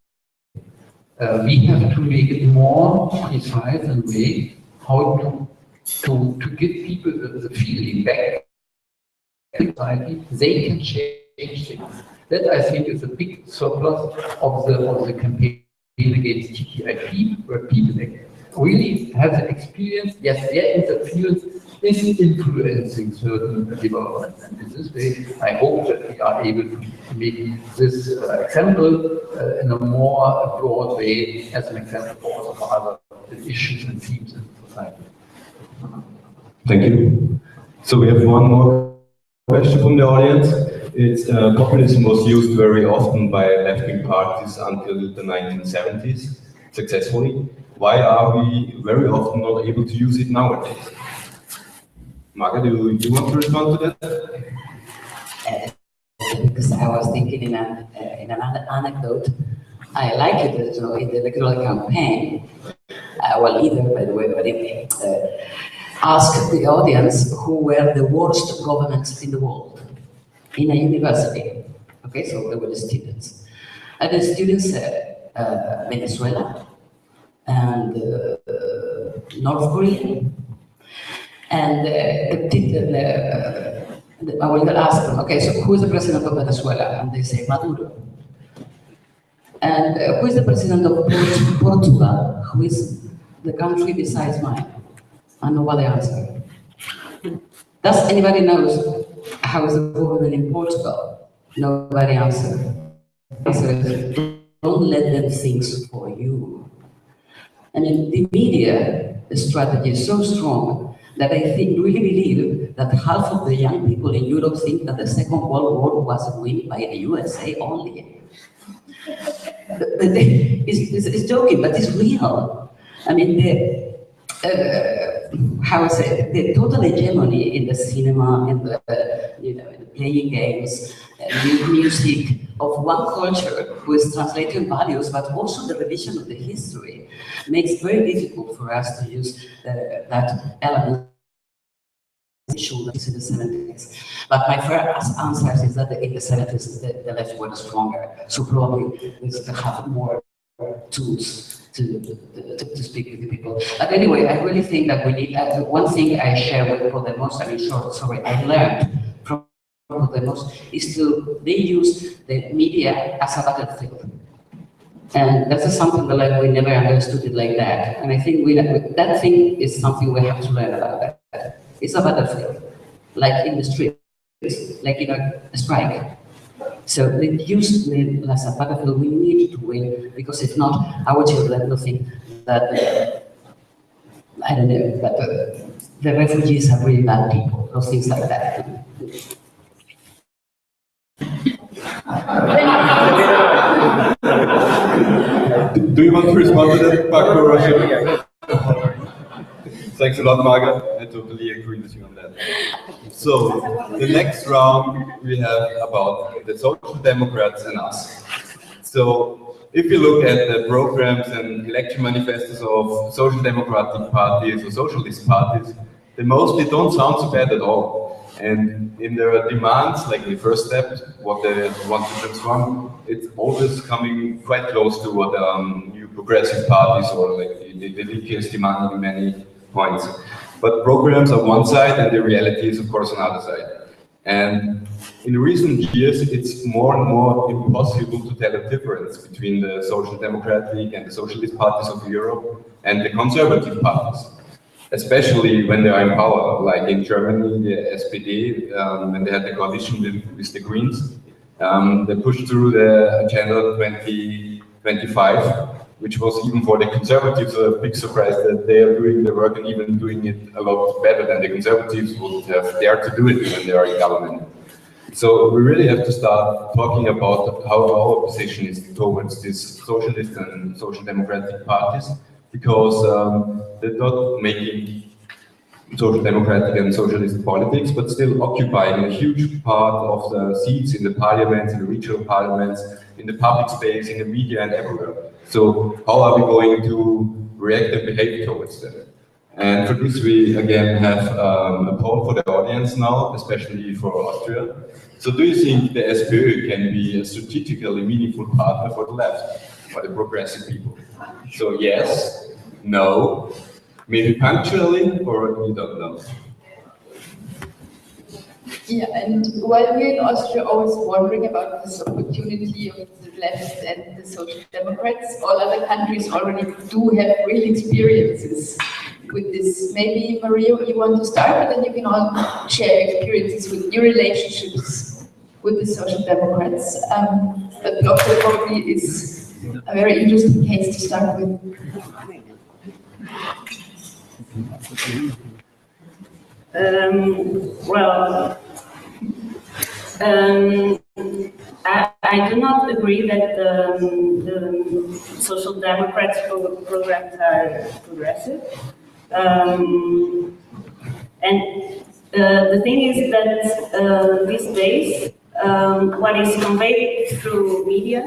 we have to make it more precise and vague how to give people the feeling back in society they can change things. That I think is a big surplus of the campaign against TTIP, where people really have the experience, yes, their interference is influencing certain developments. And in this way, I hope that we are able to make this example in a more broad way as an example for other issues and themes in society. Thank you. So we have one more question from the audience. It's, populism was used very often by left-wing parties until the 1970s, successfully. Why are we very often not able to use it nowadays? Marga, do you want to respond to that? Because I was thinking in another anecdote. I like it in the electoral campaign. Well, either, by the way, but ask the audience who were the worst governments in the world in a university. Okay, so they were the students. And the students said Venezuela and North Korea. And I will ask them, okay, so who is the president of Venezuela? And they say Maduro. And who is the president of Portugal? Who is the country besides mine? And nobody answered. Does anybody knows how is the government in Portugal? Nobody answered. Don't let them think for you. I mean, the media strategy is so strong that I really believe that half of the young people in Europe think that the Second World War was won by the USA only. It's joking, but it's real. I mean, the total hegemony in the cinema, in the in the playing games, music of one culture who is translating values, but also the revision of the history, makes it very difficult for us to use that element. In the 70s. But my first answer is that in the 70s the left were stronger, so probably we have more tools to speak with the people. But anyway, I really think that we need, one thing I share with Podemos, I mean, I learned from Podemos, is they use the media as a battlefield. And that's something that we never understood it like that. And I think that thing is something we have to learn about that. It's a battlefield, like in the streets, like in a strike. So they use it as a battlefield. We need to win, because if not, our children will think that, I don't know, that the refugees are really bad people, or things like that. Do you want to respond to that, Marco? Thanks a lot, Marga. I totally agree with you on that. So, the next round we have about the Social Democrats and us. So, if you look at the programs and election manifestos of social democratic parties or socialist parties, they mostly don't sound so bad at all. And in their demands, like the first step, what they want to transform, it's always coming quite close to what new progressive parties or like the DK demanding in many points. But programs are one side and the reality is of course another side. And in recent years, it's more and more impossible to tell a difference between the social democratic and the socialist parties of Europe and the conservative parties, especially when they are in power, like in Germany, the SPD, when they had the coalition with the Greens, they pushed through the Agenda 2025, which was even for the conservatives a big surprise that they are doing the work and even doing it a lot better than the conservatives would have dared to do it when they are in government. So we really have to start talking about how our position is towards these socialist and social democratic parties, because they're not making social democratic and socialist politics, but still occupying a huge part of the seats in the parliaments, in the regional parliaments, in the public space, in the media and everywhere. So how are we going to react and behave towards them? And for this we again have a poll for the audience now, especially for Austria. So do you think the SPÖ can be a strategically meaningful partner for the left? for the progressive people. So yes, no, maybe punctually, or you don't know. Yeah, and while we're in Austria always wondering about this opportunity of the left and the social democrats, all other countries already do have real experiences with this. Maybe, Maria, you want to start, but then you can all share experiences with your relationships with the social democrats. But Blocker probably is a very interesting case to start with. I do not agree that the social democrats programs are progressive. And the thing is that these days, what is conveyed through media,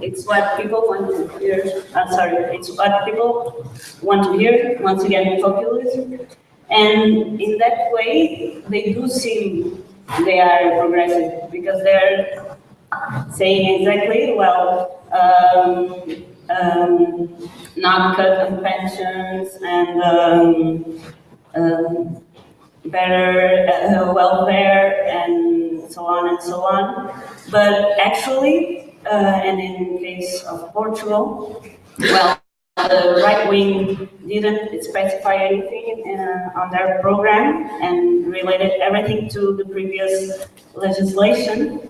it's what people want to hear. It's what people want to hear. Once again, populism. And in that way, they do seem they are progressive because they're saying exactly, well, not cut on pensions and better welfare and so on and so on. But actually, and in case of Portugal, well, the right wing didn't specify anything on their program and related everything to the previous legislation.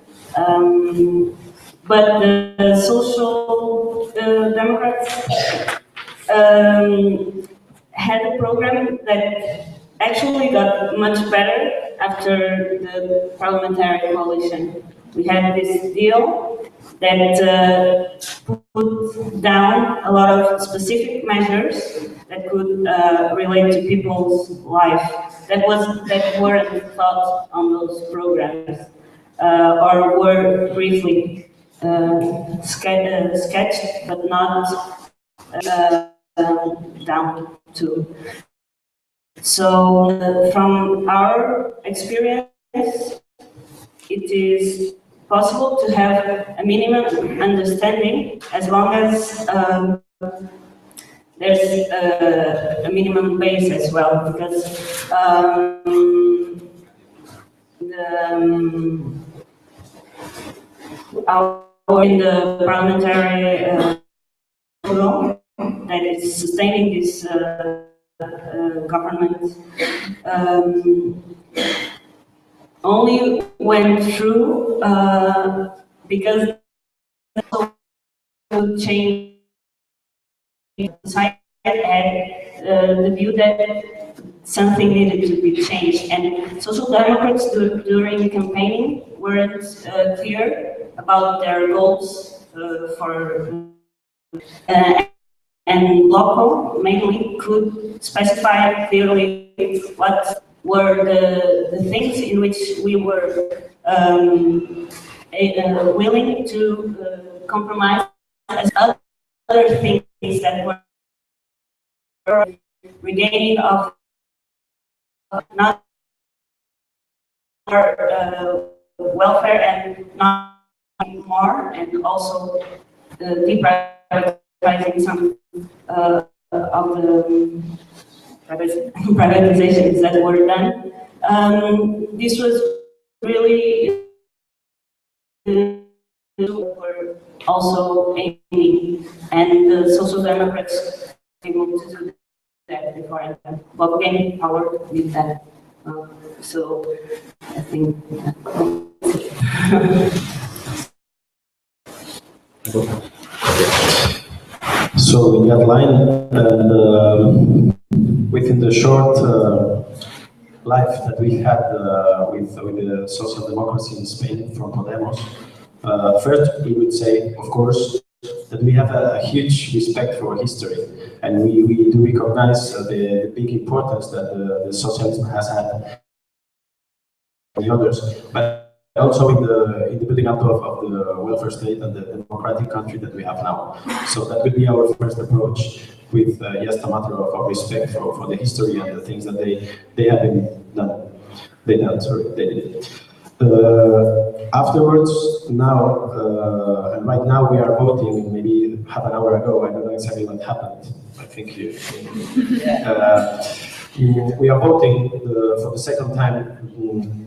But the social democrats had a program that actually got much better after the parliamentary coalition. We had this deal that put down a lot of specific measures that could relate to people's life that weren't thought on those programs or were briefly sketched but not down to. So from our experience, it is possible to have a minimum understanding as long as there's a minimum base as well, because in the parliamentary law that is sustaining this government only went through because the change society had the view that something needed to be changed, and social democrats during campaigning weren't clear about their goals for and local mainly could specify clearly what were the things in which we were willing to compromise as other things that were regaining of not welfare and not more, and also deprivatizing some of the privatizations that were done. This was really were also aiming, and the Social Democrats able to do that before Bob gained power with that. So I think So in that line, and within the short life that we had with the social democracy in Spain from Podemos, first we would say, of course, that we have a huge respect for history, and we do recognize the big importance that the socialism has had on the others, but also in the building up of the welfare state and the democratic country that we have now. So that would be our first approach, with just a matter of respect for the history and the things that they have been done. They did. Afterwards, now, and right now we are voting, maybe half an hour ago, I don't know exactly what happened. I think we are voting for the second time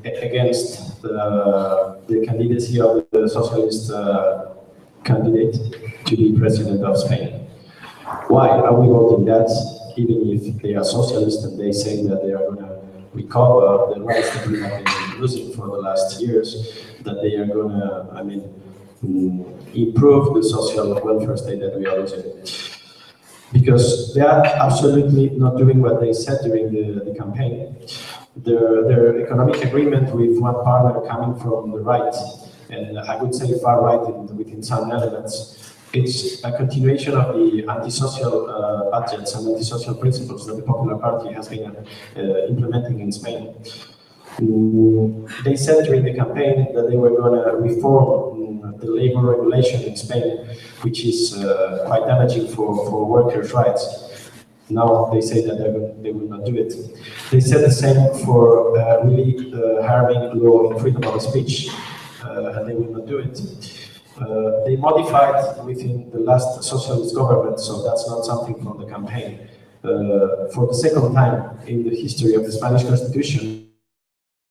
against the candidacy of the socialist candidate to be president of Spain. Why are we voting that, even if they are socialists and they say that they are going to recover the rights that we have been losing for the last years, that they are going to improve the social welfare state that we are losing? Because they are absolutely not doing what they said during the campaign. Their economic agreement with one partner coming from the right, and I would say far right within some elements, it's a continuation of the antisocial budgets and antisocial principles that the Popular Party has been implementing in Spain. They said during the campaign that they were going to reform the labor regulation in Spain, which is quite damaging for workers' rights. Now they say that they will not do it. They said the same for really harming law and freedom of speech, and they will not do it. They modified within the last socialist government, so that's not something from the campaign. For the second time in the history of the Spanish Constitution,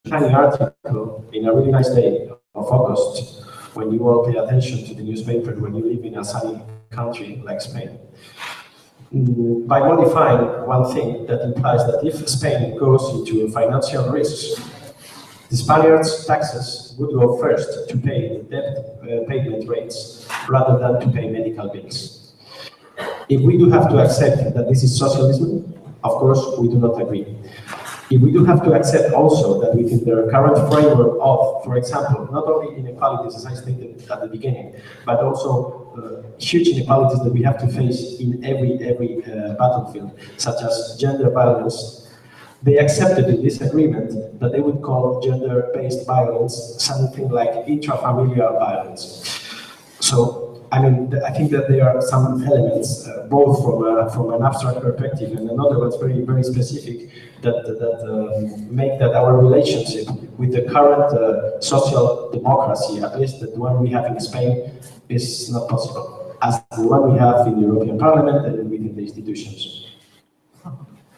a tiny article in a really nice day of August, when you all pay attention to the newspaper, when you live in a sunny country like Spain. By modifying one thing that implies that if Spain goes into financial risks, the Spaniards' taxes would go first to pay the debt payment rates rather than to pay medical bills. If we do have to accept that this is socialism, of course we do not agree. If we do have to accept also that within the current framework of, for example, not only inequalities as I stated at the beginning, but also huge inequalities that we have to face in every battlefield, such as gender violence, they accepted in this agreement that they would call gender-based violence something like intrafamilial violence. So, I mean, I think that there are some elements, both from an abstract perspective and another that's very, very specific, that make that our relationship with the current social democracy, at least the one we have in Spain, is not possible, as the one we have in the European Parliament and within the institutions.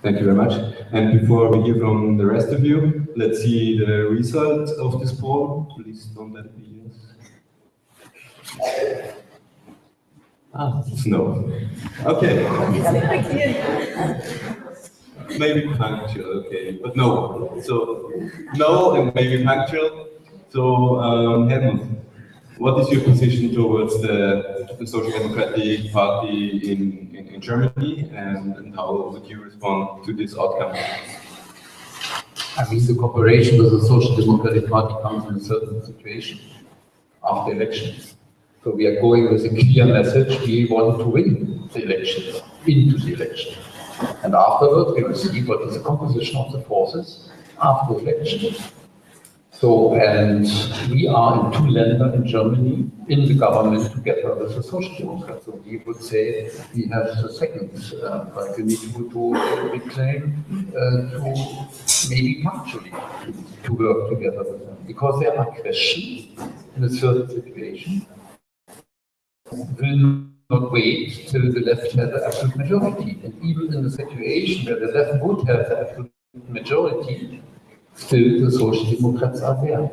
Thank you very much. And before we hear from the rest of you, let's see the result of this poll. Please don't let it be yes. No. Okay. Maybe punctual, okay, but no. So, no and maybe punctual. So, Helmut, what is your position towards the Social Democratic Party in Germany, and how would you respond to this outcome? I mean, the cooperation with the Social Democratic Party comes in a certain situation after elections. So we are going with a clear message, we want to win the elections, into the election. And afterwards, we will see what is the composition of the forces after the election. So, and we are in two Länder in Germany, in the government together with the Social Democrats. So we would say we have the second, but we need to reclaim, to maybe punctually to work together with them. Because there are questions in a certain situation, will not wait till the left has the absolute majority. And even in the situation where the left would have the absolute majority, still the Social Democrats are there.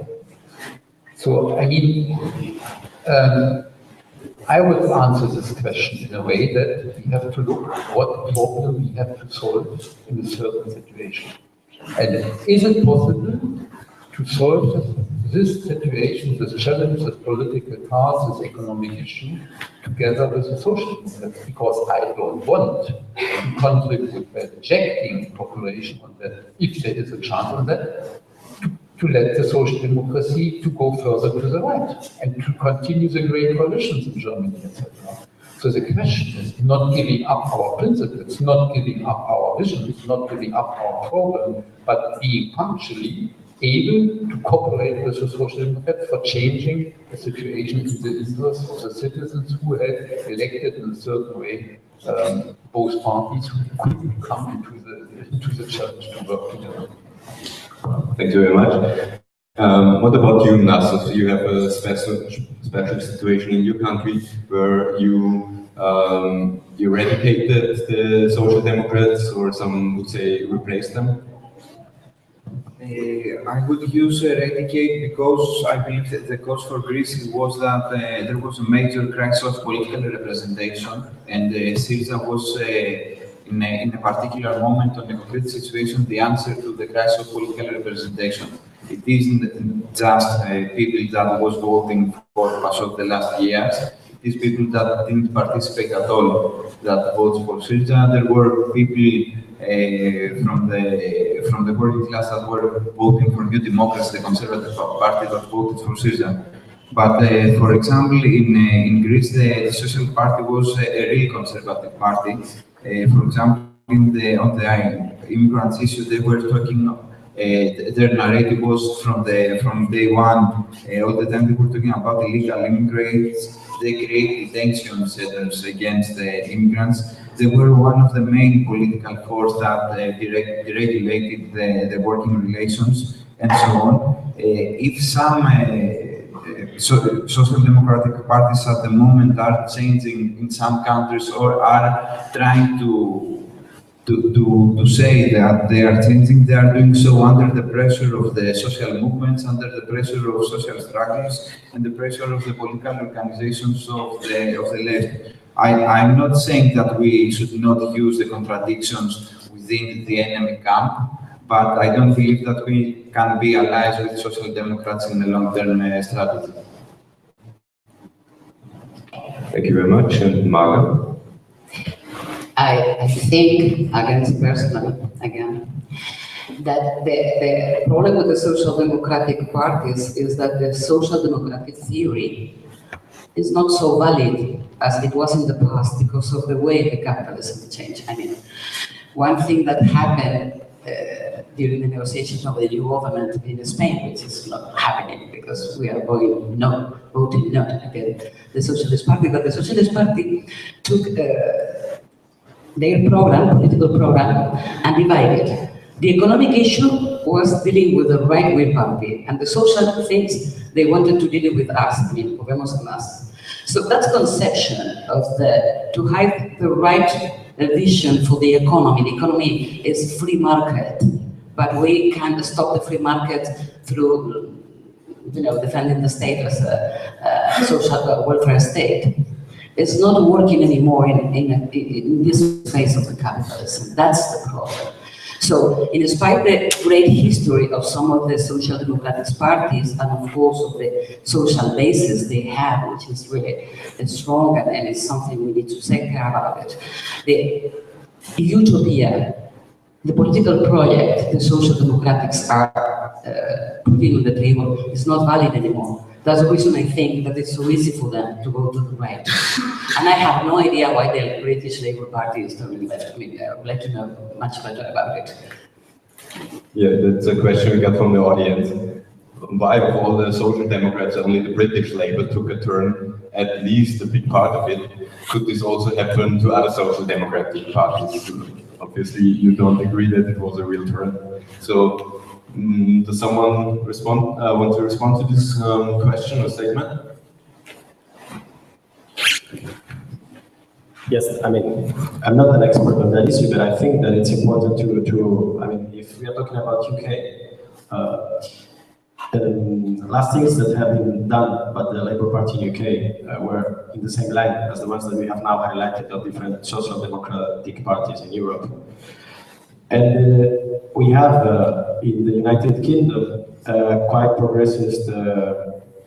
So, I mean, I would answer this question in a way that we have to look what problem we have to solve in a certain situation. And is it possible to solve this situation, this challenge, this political task, this economic issue, together with the Social Democrats? Because I don't want to contribute by rejecting population on that, if there is a chance on that, to let the social democracy to go further to the right and to continue the great coalitions in Germany, etc. So the question is not giving up our principles, not giving up our visions, not giving up our program, but being punctually able to cooperate with the Social Democrats for changing the situation in the interest of the citizens who had elected in a certain way both parties who couldn't come into the challenge to work together. Thank you very much. What about you, Nasser? So you have a special situation in your country where you eradicated the Social Democrats, or some would say replaced them? I would use eradicate because I believe that the cause for Greece was that there was a major crisis of political representation, and Syriza was in a particular moment on a concrete situation the answer to the crisis of political representation. It isn't just people that was voting for PASOK the last years. It is people that didn't participate at all that voted for Syriza. There were people from the working class that were voting for New Democracy, the Conservative Party that voted for Syriza. But for example, in Greece, the Social Party was a real conservative party. For example, on the immigrants issue, they were talking. Their narrative was from day one. All the time they were talking about illegal immigrants. They create detention centers against the immigrants. They were one of the main political forces that deregulated the working relations and so on. If some social democratic parties at the moment are changing in some countries or are trying to say that they are changing, they are doing so under the pressure of the social movements, under the pressure of social struggles, and the pressure of the political organizations of the left. I'm not saying that we should not use the contradictions within the enemy camp, but I don't believe that we can be allies with social democrats in a long-term strategy. Thank you very much. And Marga? I think, against personal, again, that the problem with the social democratic parties is that the social democratic theory is not so valid as it was in the past because of the way the capitalism changed. I mean, one thing that happened during the negotiations of the new government in Spain, which is not happening because we are voting no against the Socialist Party, but the Socialist Party took their program, political program, and divided. The economic issue was dealing with the right-wing party, and the social things, they wanted to deal with us, I mean, Podemos and us. So that conception of to have the right vision for the economy is free market, but we can't stop the free market through, defending the state as a social welfare state. It's not working anymore in this phase of the capitalism. That's the problem. So, in spite of the great history of some of the social democratic parties, and of course of the social basis they have, which is really strong, and it's something we need to take care about it. The utopia, the political project the social democrats are putting on the table is not valid anymore. That's the reason I think that it's so easy for them to go to the right. And I have no idea why the British Labour Party is turning left. I mean, I would like to know much better about it. Yeah, that's a question we got from the audience. Why, of all the Social Democrats, only the British Labour took a turn, at least a big part of it? Could this also happen to other Social Democratic parties? Obviously, you don't agree that it was a real turn. So, does someone want to respond to this question or statement? Yes, I mean, I'm not an expert on that issue, but I think that it's important I mean, if we are talking about UK, the last things that have been done by the Labour Party in UK were in the same line as the ones that we have now highlighted of different social democratic parties in Europe. And we have in the United Kingdom quite progressive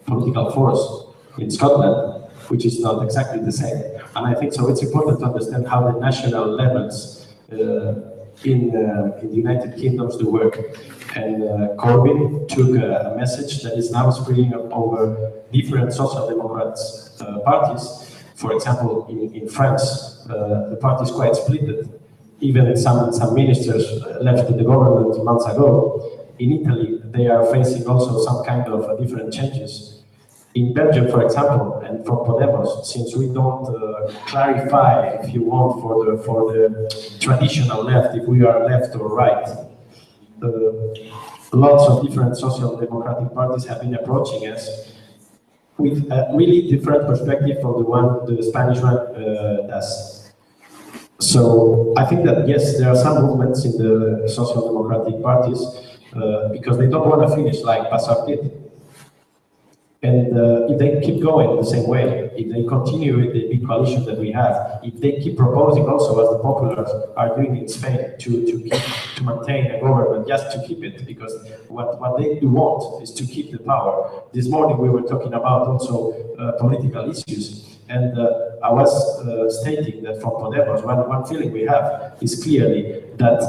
political force in Scotland, which is not exactly the same. And I think so it's important to understand how the national levels in the United Kingdom do work. And Corbyn took a message that is now spreading over different social democrats parties. For example, in France, the party is quite split. Even some ministers left the government months ago. In Italy, they are facing also some kind of different changes. In Belgium, for example, and for Podemos, since we don't clarify, if you want, for the traditional left, if we are left or right, lots of different social democratic parties have been approaching us with a really different perspective from the one the Spanish one does. So I think that yes, there are some movements in the social democratic parties because they don't want to finish like Passar did. And if they keep going the same way, if they continue with the big coalition that we have, if they keep proposing also, as the populars are doing in Spain, to maintain a government, just to keep it, because what they do want is to keep the power. This morning we were talking about also political issues, and I was stating that from Podemos, one feeling we have is clearly that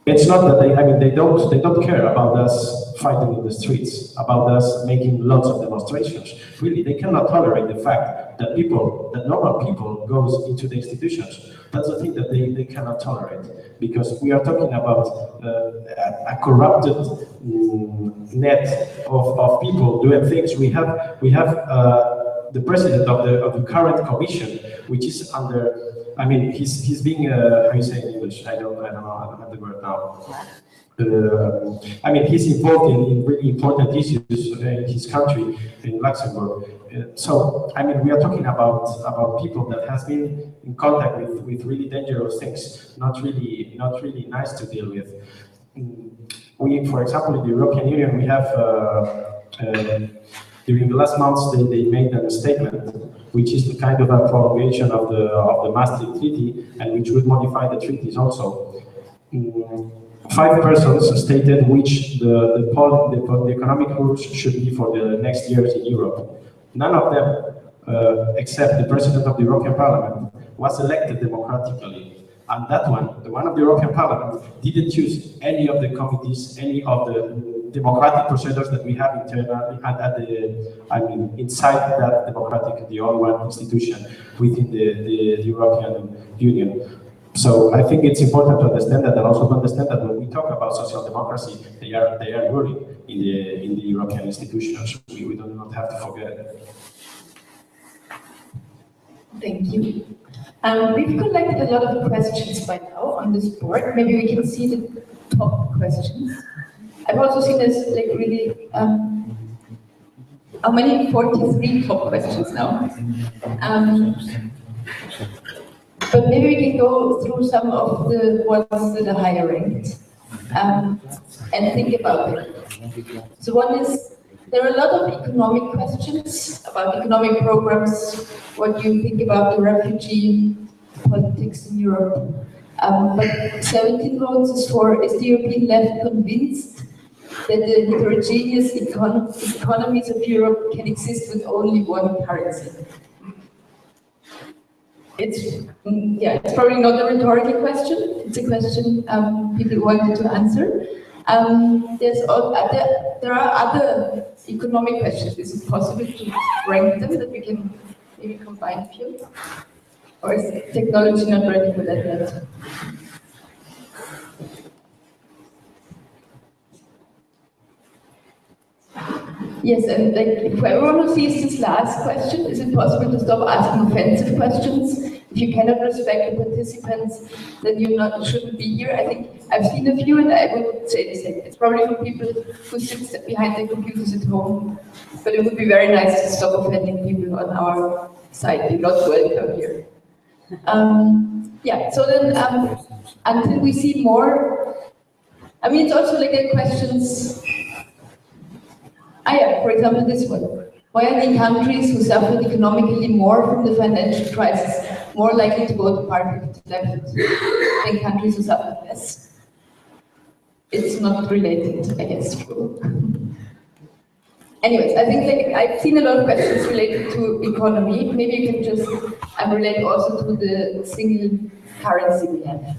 it's not that they don't care about us fighting in the streets, about us making lots of demonstrations. Really, they cannot tolerate the fact that normal people goes into the institutions. That's the thing that they cannot tolerate, because we are talking about a corrupted net of people doing things. We have the president of the current commission, which is under. I mean, he's being how you say in English? I don't know. I don't have the word now. I mean, he's involved in really important issues in his country, in Luxembourg. So, I mean, we are talking about people that has been in contact with really dangerous things, not really nice to deal with. We, for example, in the European Union, we have during the last months they made a statement, which is the kind of a prolongation of the Maastricht Treaty, and which would modify the treaties also. 5 persons stated which the economic rules should be for the next years in Europe. None of them, except the president of the European Parliament, was elected democratically. And that one, the one of the European Parliament, didn't choose any of the committees, any of the democratic procedures that we have internally inside that democratic, the only one institution within the European Union. So I think it's important to understand that, and also to understand that when we talk about social democracy, they are ruling in the European institutions. We do not have to forget it. Thank you. We've collected a lot of questions by now on this board. Maybe we can see the top questions. I've also seen this like really, how many? 43 top questions now. But maybe we can go through some of the ones that are higher ranked and think about it. So one is, there are a lot of economic questions about economic programs. What do you think about the refugee politics in Europe? But 17 votes is for, is the European left convinced that the heterogeneous economies of Europe can exist with only one currency? It's probably not a rhetorical question. It's a question people wanted to answer. There are other economic questions. Is it possible to rank them, that we can maybe combine a few? Or is technology not ready for that yet? Yes, and like if everyone who sees this last question, is it possible to stop asking offensive questions? If you cannot respect the participants, then you shouldn't be here. I think I've seen a few, and I would say the same. It's probably for people who sit behind their computers at home, but it would be very nice to stop offending people on our side. You're not welcome here. So then until we see more, I mean, it's also like the questions. For example, this one. Why are the countries who suffered economically more from the financial crisis more likely to go to party left than countries who suffered less? It's not related, I guess. Anyways, I think I've seen a lot of questions related to economy. Maybe you can just relate also to the single currency we have.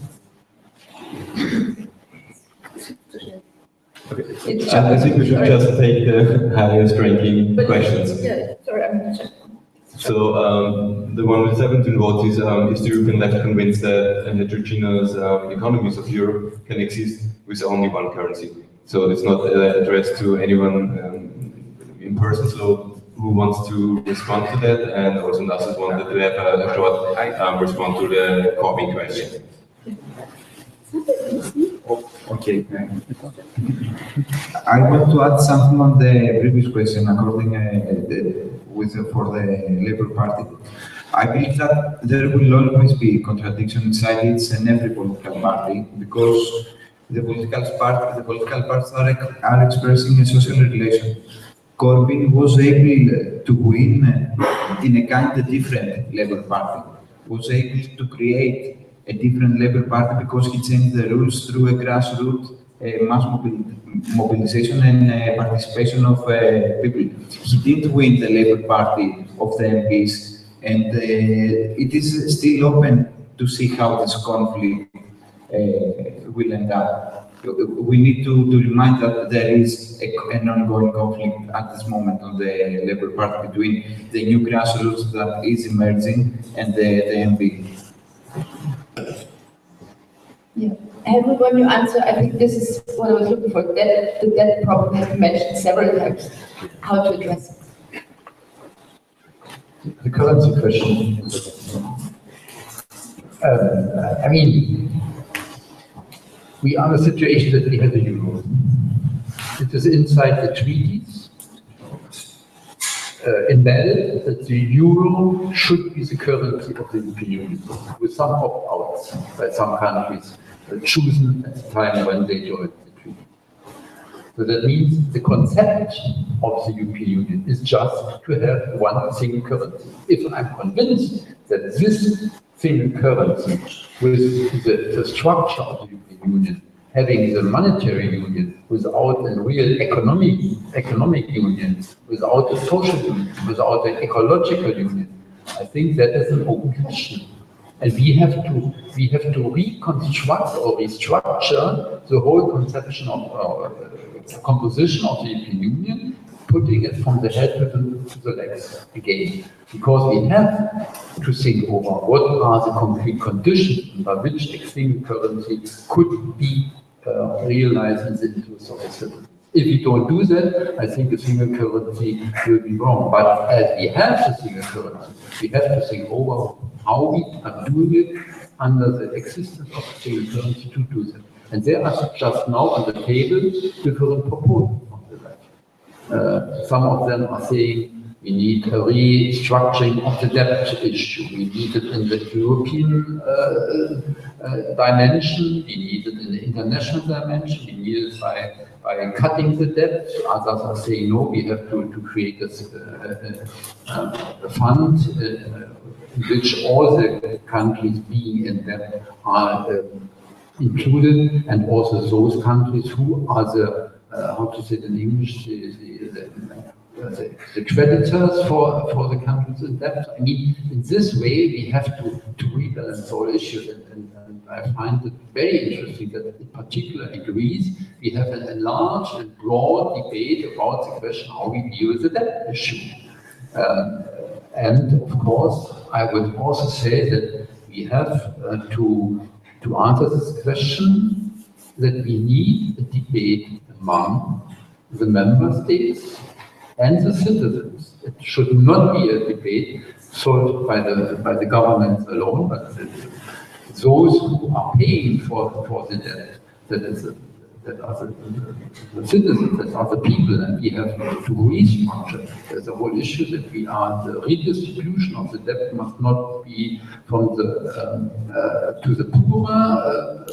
Okay. I think we should just take the highest ranking questions. Yeah, sorry, I'm just... So the one with 17 votes is the European left convinced that heterogeneous economies of Europe can exist with only one currency? So it's not addressed to anyone in person, so who wants to respond to that? And also Nassus wanted to have a short response to the copying question. Okay. I want to add something on the previous question according for the Labour Party. I believe that there will always be contradiction inside each and every political party because the political parties are expressing a social relation. Corbyn was able to win in a kind of different Labour Party, was able to create a different Labour Party because he changed the rules through a grassroots mass mobilization and participation of people. He didn't win the Labour Party of the MPs, and it is still open to see how this conflict will end up. We need to remind that there is an ongoing conflict at this moment on the Labour Party between the new grassroots that is emerging and the MP. Yeah. When you answer, I think this is what I was looking for. The debt problem has been mentioned several times. How to address it? The currency question. I mean, we are in a situation that we have the euro. It is inside the treaties embedded that the euro should be the currency of the European Union, with some opt-outs by some countries chosen at the time when they joined the treaty. So that means the concept of the European Union is just to have one single currency. If I'm convinced that this single currency with the structure of the European Union, having the monetary union without a real economic union, without a social union, without an ecological union, I think that is an open question. And we have to reconstruct or restructure the whole conception of composition of the European Union, putting it from the head to the legs again. Because we have to think over what are the concrete conditions by which a single currency could be realized in the interest of the citizens. If we don't do that, I think a single currency will be wrong. But as we have the single currency, we have to think over how we are doing it under the existence of a single currency to do that. And there are just now on the table different proposals on the left. Some of them are saying we need a restructuring of the debt issue. We need it in the European dimension. We need it in the international dimension. We need it by cutting the debt. Others are saying no, we have to create a fund in which all the countries being in debt are included, and also those countries who are the how to say it in English, the creditors for the countries in debt. I mean, in this way, we have to rebalance all issues, and I find it very interesting that in particular in Greece, we have a large and broad debate about the question how we deal with the debt issue. And of course, I would also say that we have to answer this question, that we need a debate among the member states and the citizens. It should not be a debate solved by the governments alone, but those who are paying for the debt, that are the citizens, that are the people, and we have to restructure. There's a whole issue that the redistribution of the debt must not be from to the poorer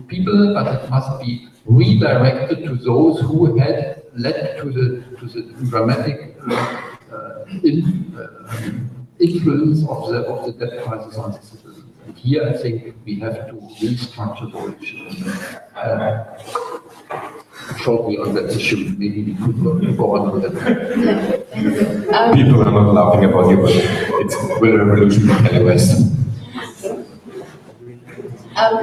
people, but it must be redirected to those who had led to the dramatic influence of the debt crisis on the citizens. And here I think we have to restructure the issue. Shortly on that issue, maybe we could go on with that. People are not laughing about you, but it's a revolution from the West.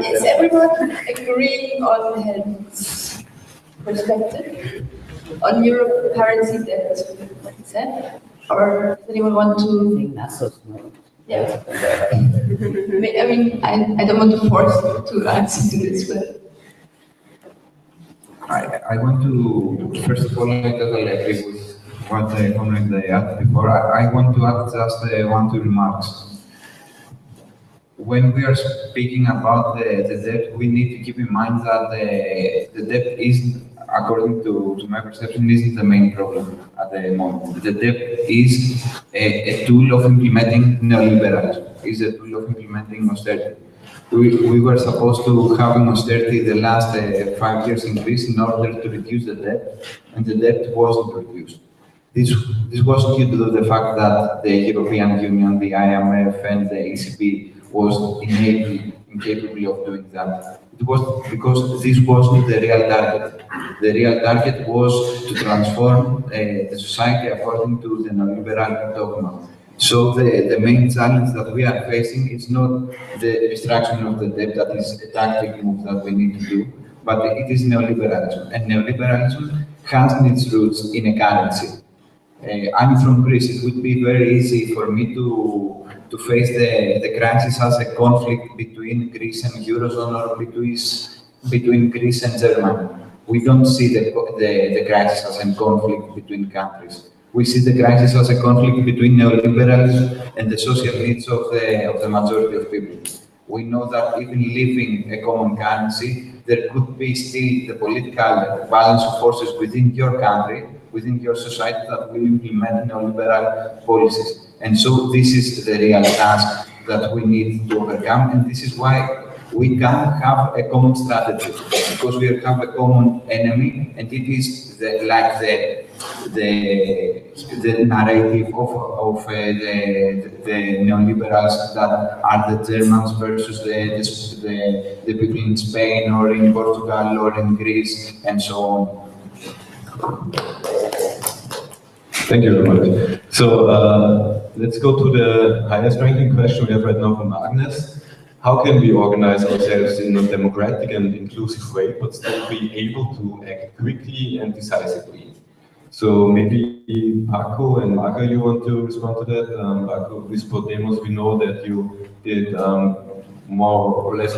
Is everyone agreeing on Helmut's perspective on Europe currency debt, what he said? Or does anyone want to? Yeah. I mean, I don't want to force you to answer to this, but. I want to, first of all, I totally agree with what the comment they asked before. I want to add just one or two remarks. when we are speaking about the debt, we need to keep in mind that the debt is, according to my perception, isn't the main problem at the moment. The debt is a tool of implementing neoliberalism, is a tool of implementing austerity. We were supposed to have an austerity the last 5 years in Greece in order to reduce the debt, and the debt wasn't reduced. This was due to the fact that the European Union, the IMF, and the ECB was incapable of doing that. It was because this wasn't the real target. The real target was to transform the society according to the neoliberal dogma. So the main challenge that we are facing is not the extraction of the debt, that is a tactic move that we need to do, but it is neoliberalism. And neoliberalism has its roots in a currency. I'm from Greece. It would be very easy for me to face the crisis as a conflict between Greece and Eurozone or between Greece and Germany. We don't see the crisis as a conflict between countries. We see the crisis as a conflict between neoliberalism and the social needs of the majority of people. We know that even leaving a common currency, there could be still the political balance of forces within your country, within your society, that will implement neoliberal policies. And so this is the real task that we need to overcome, and this is why we can have a common strategy, because we have a common enemy, and it is the narrative of the neoliberals, that are the Germans versus the people in Spain or in Portugal or in Greece and so on. Thank you very much. So let's go to the highest ranking question we have right now from Agnes. How can we organize ourselves in a democratic and inclusive way, but still be able to act quickly and decisively? So maybe Paco and Marga, you want to respond to that? Paco, with Podemos, we know that you did more or less,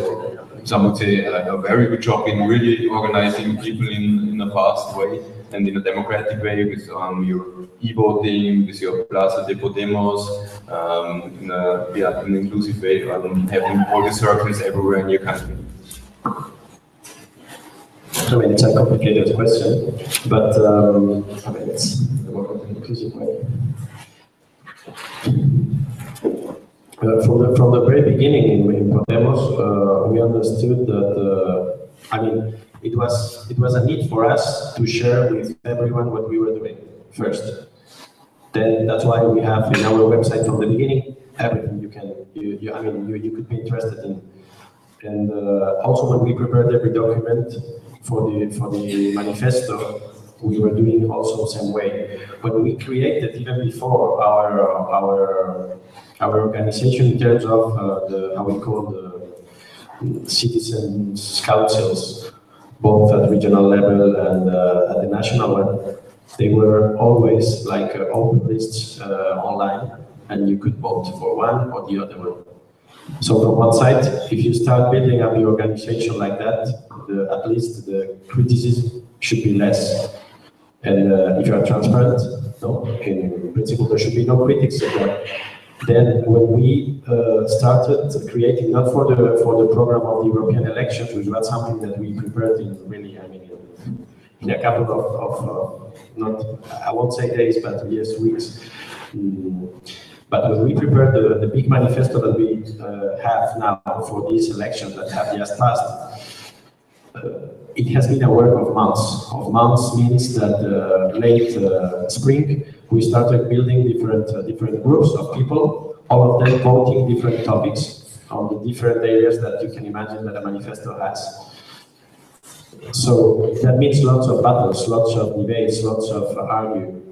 some would say, a very good job in really organizing people in a fast way and in a democratic way, with your e-voting, with your Plaza de Podemos, in an inclusive way, rather than having all the circles everywhere in your country. I mean, it's a complicated question, but I mean, it's a more inclusive way. From the very beginning in Podemos, we understood that I mean, it was a need for us to share with everyone what we were doing first. Then that's why we have in our website from the beginning everything you could be interested in. And also when we prepared every document for the manifesto, we were doing also the same way. When we created, even before our organization, in terms of how we call the citizens councils, both at regional level and at the national one, they were always like open lists online, and you could vote for one or the other one. So from one side, if you start building up your organization like that, at least the criticism should be less. And if you are transparent, no, in principle there should be no critics of that. Then when we started creating, not for the program of the European elections, which was something that we prepared in really, I mean, in a couple of not, I won't say days, but yes, weeks. But when we prepared the big manifesto that we have now for these elections that have just passed, it has been a work of months. Of months means that late spring, we started building different groups of people, all of them voting different topics on the different areas that you can imagine that a manifesto has. So that means lots of battles, lots of debates, lots of arguing.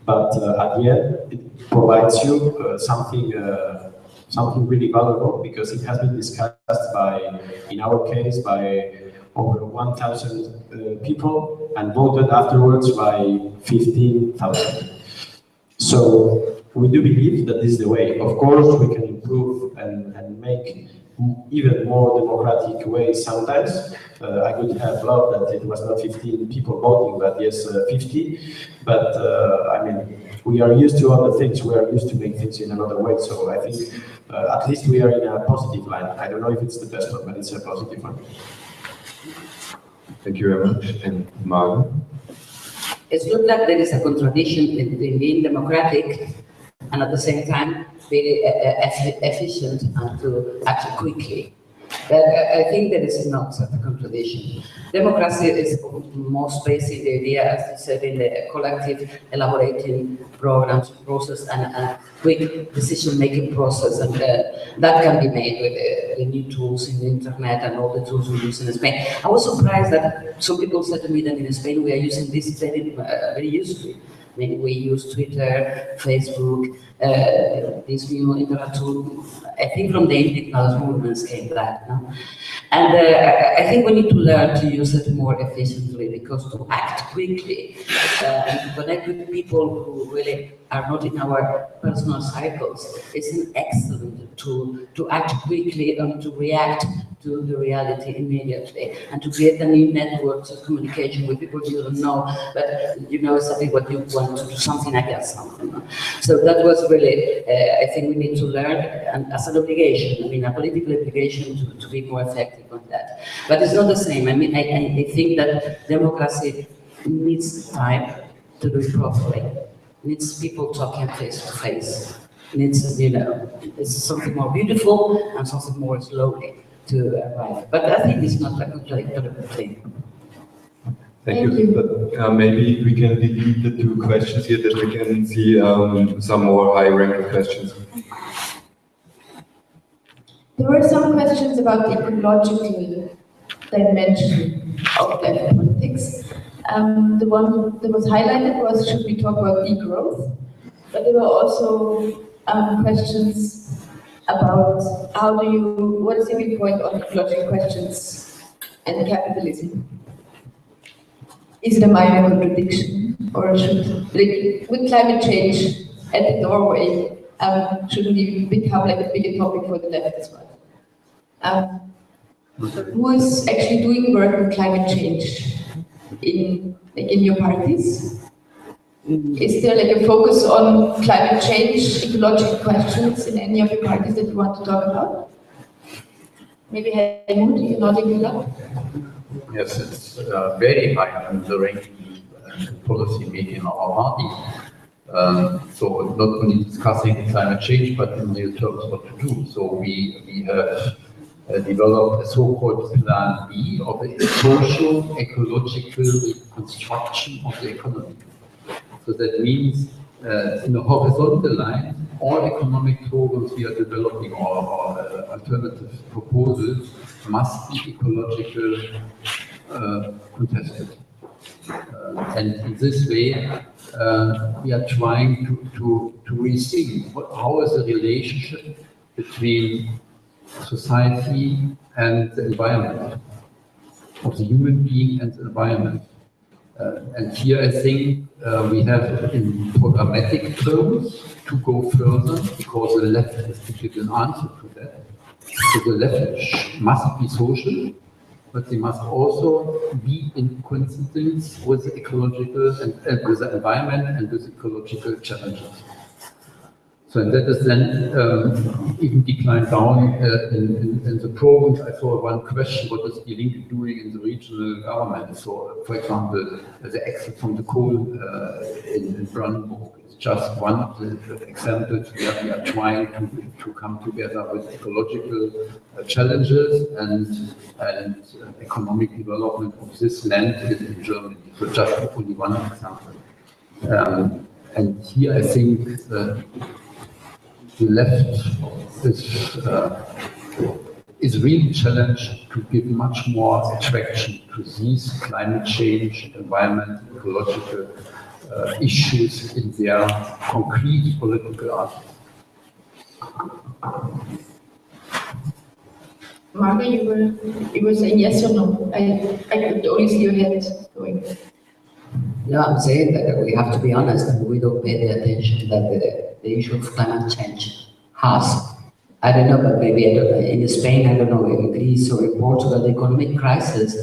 But at the end, it provides you something really valuable, because it has been discussed by, in our case, by over 1,000 people, and voted afterwards by 15,000. So we do believe that this is the way. Of course, we can improve and make even more democratic ways sometimes. I could have loved that it was not 15 people voting, but yes, 50. But I mean, we are used to other things. We are used to make things in another way. So I think at least we are in a positive line. I don't know if it's the best one, but it's a positive one. Thank you very much. And Marga? It's not that there is a contradiction between being democratic and at the same time very efficient and to act quickly. But I think there is not such a contradiction. Democracy is most basic idea, as you said, in the collective elaborating programs, process, and a quick decision-making process, and that can be made with the new tools in the internet and all the tools we use in Spain. I was surprised that some people said to me that in Spain we are using this very usefully. I mean, we use Twitter, Facebook, these new internet tools. I think from the indigenous movements came that. No? And I think we need to learn to use it more efficiently, because to act quickly and to connect with people who really are not in our personal cycles is an excellent tool to act quickly and to react to the reality immediately, and to create a new networks of communication with people you don't know, but you know exactly what you want to do, something against something. So that was really, I think we need to learn, and as an obligation, I mean, a political obligation to be more effective on that. But it's not the same. I mean, I think that democracy needs time to do it properly. Needs people talking face to face. Needs, you know, it's something more beautiful and something more slowly to arrive. But I think it's not a contradictory thing. Thank you. But, maybe we can delete the two questions here, that we can see some more high-ranking questions. There were some questions about the ecological dimension of left politics. The one that was highlighted was, should we talk about degrowth? But there were also questions about what is the viewpoint on ecological questions and capitalism? Is it a minor contradiction, or with climate change at the doorway, shouldn't it become like a bigger topic for the left as well? Who is actually doing work on climate change in your parties? Is there like a focus on climate change, ecological questions in any of your parties that you want to talk about? Maybe Helmut, you're nodding a lot. Yes, it's very high on the ranking policy making in our party. So not only discussing climate change, but in real terms what to do. So we have developed a so-called Plan B of the socio-ecological reconstruction of the economy. So that means in the horizontal line, all economic programs we are developing or alternative proposals must be ecological contested. And in this way, we are trying to rethink how is the relationship between society and the environment, of the human being and the environment. And here I think we have in programmatic terms to go further, because the left has to give an answer to that. So the left must be social, but they must also be in coincidence with the ecological and with the environment and with ecological challenges. So and that is then even declined down in the programs. I saw one question: what is the link doing in the regional government? So, for example, the exit from the coal in Brandenburg is just one of the examples where we are trying to come together with ecological challenges and economic development of this land in Germany. So just only one example. And here I think the left is really challenged to give much more attraction to these climate change, environment, ecological issues in their concrete political aspects. Marga, you were saying yes or no? I could only see your head going. No, I'm saying that we have to be honest, and we don't pay the attention that the issue of climate change has I don't know, but maybe I don't know, in Spain, I don't know, in Greece or in Portugal, the economic crisis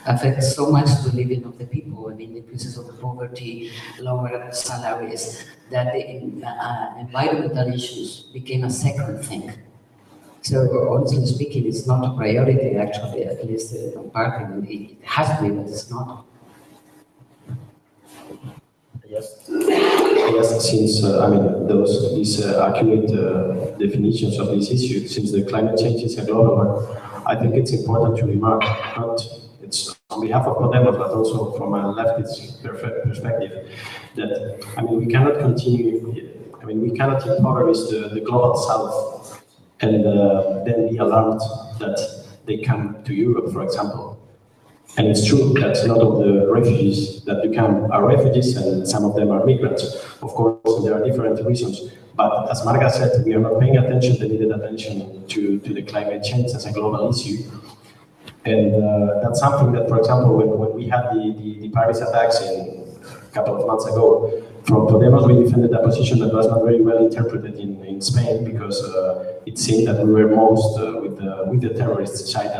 affects so much the living of the people. I mean, the increases of poverty, lower salaries, that the environmental issues became a second thing. So honestly speaking, it's not a priority actually, at least partly. It has to be, but it's not. Yes, since these accurate definitions of this issue, since the climate change is a global one, I think it's important to remark, not it's on behalf of Podemos, but also from a leftist perspective, that we cannot continue. We cannot impoverish the global south and then be alarmed that they come to Europe, for example. And it's true that a lot of the refugees that become are refugees, and some of them are migrants. Of course, there are different reasons. But as Marga said, we are not paying attention, the needed attention to the climate change as a global issue. And that's something that, for example, when we had the Paris attacks a couple of months ago, from Podemos, we defended a position that was not very well interpreted in Spain, because it seemed that we were most with the terrorist side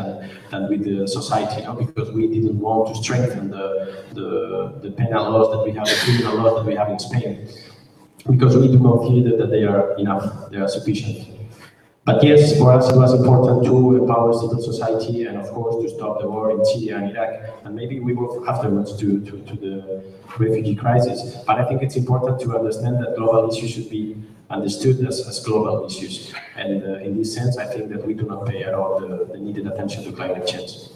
than with the society, because we didn't want to strengthen the penal laws that we have, the criminal laws that we have in Spain, because we do consider that they are enough, they are sufficient. But yes, for us it was important to empower civil society and, of course, to stop the war in Syria and Iraq, and maybe we will afterwards to the refugee crisis. But I think it's important to understand that global issues should be understood as global issues. And in this sense, I think that we do not pay at all the needed attention to climate change.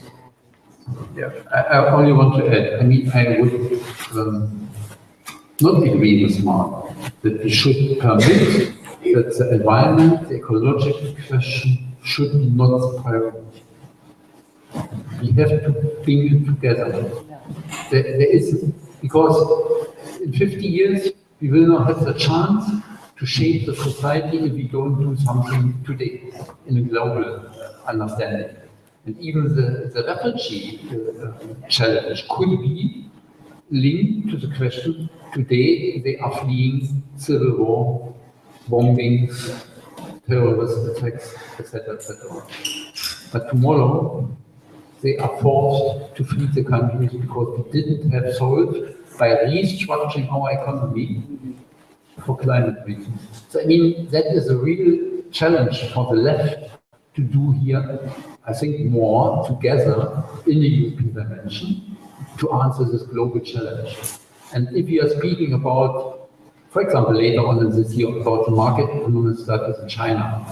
Yeah, I only want to add, I would not agree with Mark that we should permit that the environment, the ecological question should be not the priority. We have to bring it together. There is, because in 50 years, we will not have the chance to shape the society if we don't do something today in a global understanding. And even the refugee challenge could be linked to the question, today they are fleeing civil war, bombings, terrorist attacks, etc., etc. But tomorrow, they are forced to flee the countries because we didn't have solved by restructuring our economy for climate reasons. So that is a real challenge for the left to do here, I think, more together in the European dimension to answer this global challenge. And if we are speaking about, for example, later on in this year, about the market economic status in China.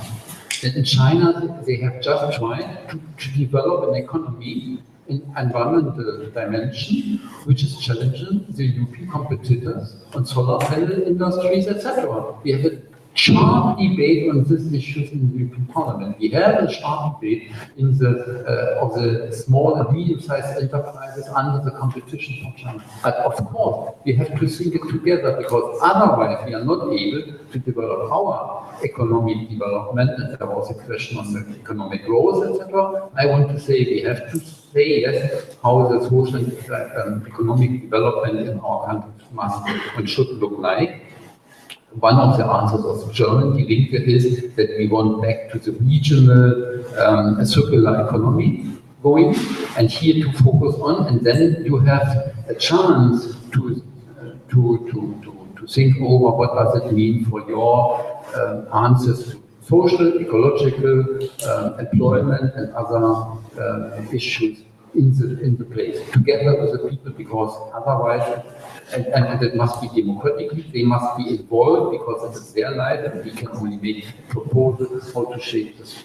And in China, they have just tried to develop an economy in environmental dimension, which is challenging the European competitors on solar panel industries, etc. We have a sharp debate on these issues in the European Parliament. We have a sharp debate in of the small and medium-sized enterprises under the competition from China. But of course, we have to think it together, because otherwise we are not able to develop our economic development. And there was a question on the economic growth, etc. I want to say we have to say yes, how the social and economic development in our country must and should look like. One of the answers of the German Die Linke is that we want back to the regional circular economy going, and here to focus on, and then you have a chance to think over what does it mean for your answers to social, ecological, employment, and other issues in the place, together with the people, because otherwise, and it must be democratically, they must be involved, because it is their life, and we can only make proposals how to shape this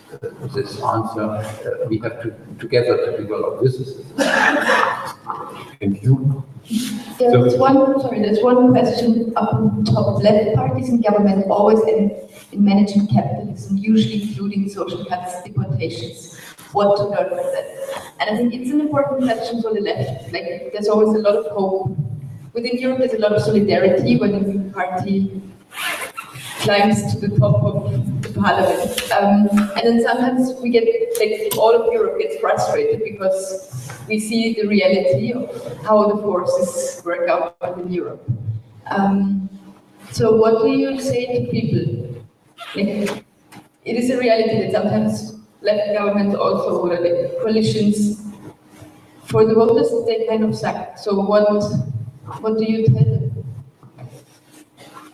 answer. We have to together to develop this. Thank you. There's one question up on top. Left parties in government always in managing capitalism, usually including social cuts, deportations. What to learn from that? And I think it's an important question for the left. Like, there's always a lot of hope. Within Europe, there's a lot of solidarity when a new party climbs to the top of the parliament. And then sometimes we get, like, all of Europe gets frustrated because we see the reality of how the forces work out in Europe. So what do you say to people? Like, it is a reality that sometimes left governments also, or like coalitions, for the voters, they kind of suck. So what do you tell them?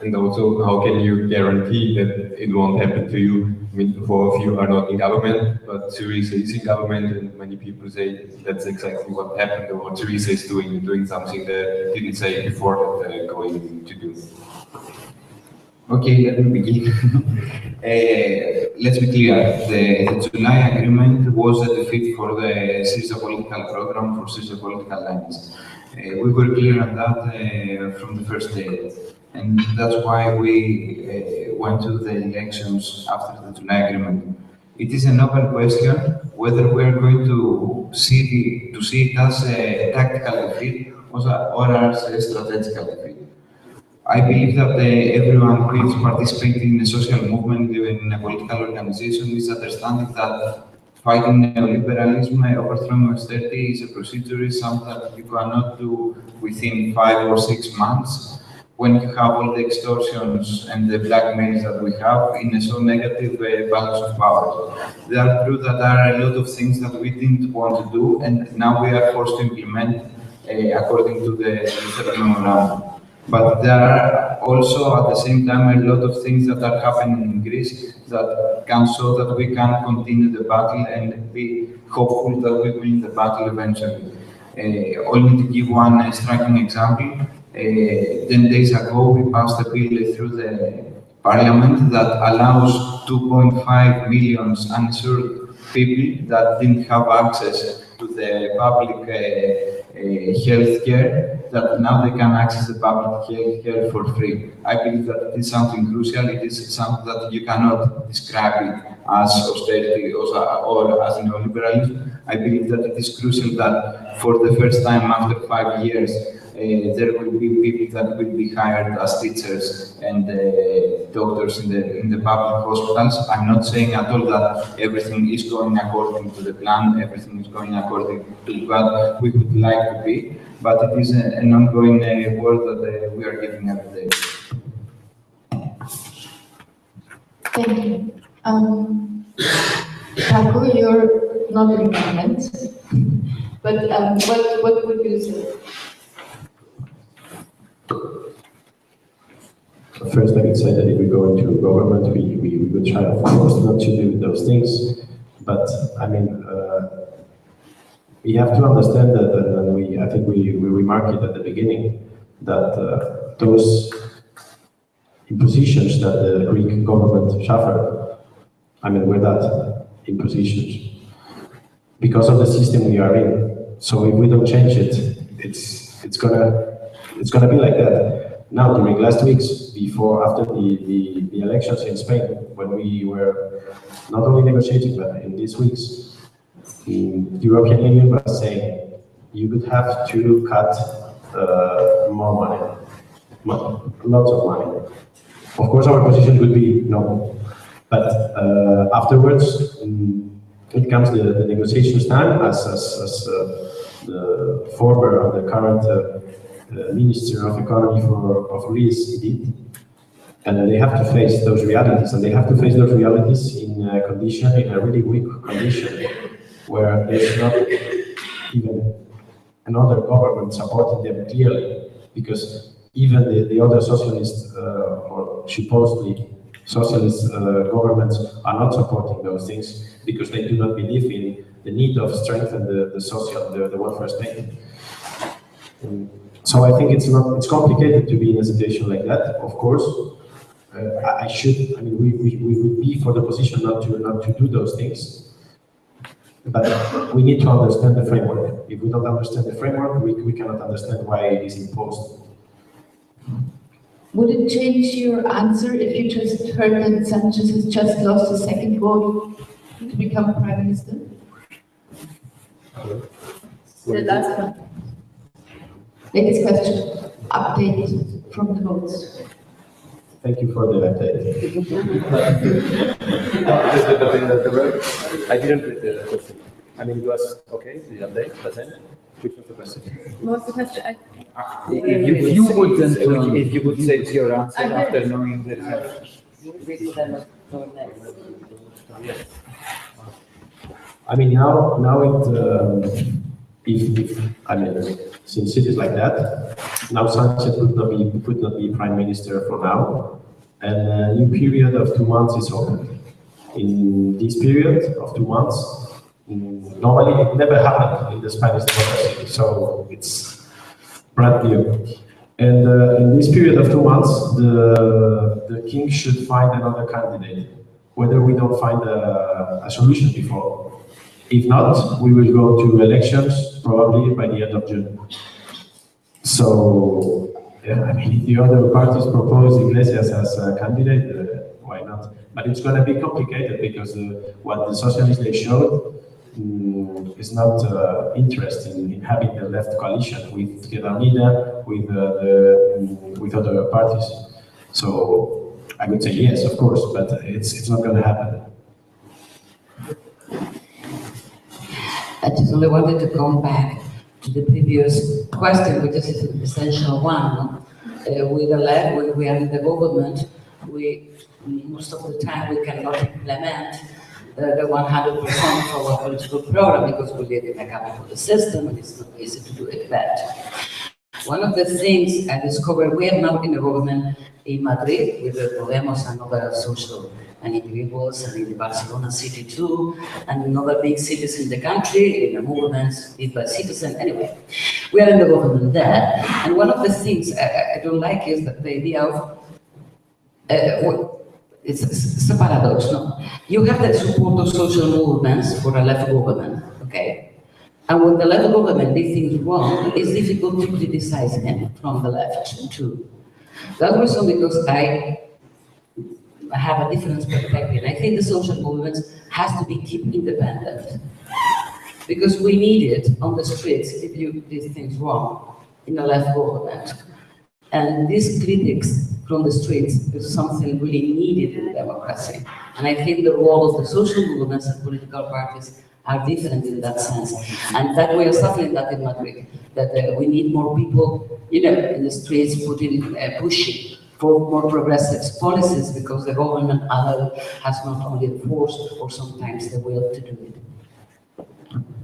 And also, how can you guarantee that it won't happen to you? I mean, four of you are not in government, but Syriza is in government, and many people say that's exactly what happened, or what Syriza is doing something they didn't say before that they're going to do. Okay, let me begin. Let's be clear, the July agreement was a defeat for the Syriza political program, for Syriza political lines. We were clear on that from the first day. And that's why we went to the elections after the July agreement. It is an open question whether we are going to see it as a tactical defeat or as a strategical defeat. I believe that everyone who is participating in a social movement, in a political organization, is understanding that fighting neoliberalism, overthrowing austerity is a procedure, is something that you cannot do within 5 or 6 months. When you have all the extortions and the blackmails that we have in a so negative balance of power. There are true that there are a lot of things that we didn't want to do, and now we are forced to implement according to the third memorandum. But there are also at the same time a lot of things that are happening in Greece that can show that we can continue the battle and be hopeful that we win the battle eventually. Only to give one striking example, 10 days ago we passed a bill through the parliament that allows 2.5 million uninsured people that didn't have access to the public health care, that now they can access the public health care for free. I believe that it is something crucial. It is something that you cannot describe it as austerity or as neoliberalism. I believe that it is crucial that for the first time after 5 years, there will be people that will be hired as teachers and doctors in the public hospitals. I'm not saying at all that everything is going according to the plan, everything is going according to what we would like to be, but it is an ongoing work that we are giving every day. Thank you. Paco, you're not in government, but what would you say? First, I would say that if we go into government, we would try, of course, not to do those things. But I mean, we have to understand that, and I think we remarked it at the beginning, that those impositions that the Greek government suffered, I mean, were not impositions because of the system we are in. So if we don't change it, it's gonna be like that. Now, during last weeks, after the elections in Spain, when we were not only negotiating, but in these weeks, the European Union was saying you would have to cut more money, lots of money. Of course, our position would be no, but afterwards, it comes the negotiations time as the former and the current Minister of Economy of Greece did, and they have to face those realities, and they have to face those realities in a really weak condition, where there's not even another government supporting them clearly, because even the other socialist or supposedly socialist governments are not supporting those things because they do not believe in the need of strengthen the welfare state. So I think it's complicated to be in a situation like that. Of course, we would be for the position not to do those things, but we need to understand the framework. If we don't understand the framework, we cannot understand why it is imposed. Would it change your answer if you just heard that Sanchez has just lost a second vote to become Prime Minister? The last one. Latest question. Update from the votes. Thank you for the update. I didn't read the question. I mean, it was okay, the update, that's it. Which was the question? What was the question? If you would say your answer after knowing the result. I mean, now since it is like that, now Sanchez would not be prime minister for now, and a new period of 2 months is open. In this period of 2 months, normally it never happened in the Spanish democracy, so it's brand new. And in this period of 2 months, the king should find another candidate, whether we don't find a solution before. If not, we will go to elections probably by the end of June. So, yeah, I mean, if the other parties propose Iglesias as a candidate, why not? But it's going to be complicated because what the socialists they showed is not interested in having the left coalition with Izquierda Unida, with other parties. So I would say yes, of course, but it's not going to happen. I just only wanted to come back to the previous question, which is an essential one. With the left, when we are in the government, most of the time we cannot implement the 100% of our political program because we live in a capitalist system and it's not easy to do it that. One of the things I discovered, we are now in a government in Madrid with the Podemos and other social and individuals, and in the Barcelona city too, and in other big cities in the country, in the movements led by citizens. Anyway, we are in the government there, and one of the things I don't like is that the idea of it's a paradox, no? You have the support of social movements for a left government, okay? And when the left government does things wrong, it's difficult to criticize them from the left too. That's also because I have a different perspective. I think the social movements has to be kept independent because we need it on the streets if you do these things wrong in the left government. And these critics from the streets is something really needed in democracy. And I think the role of the social movements and political parties are different in that sense. And that we are suffering that in Madrid, that we need more people, in the streets pushing for more progressive policies because the government has not only the force or sometimes the will to do it.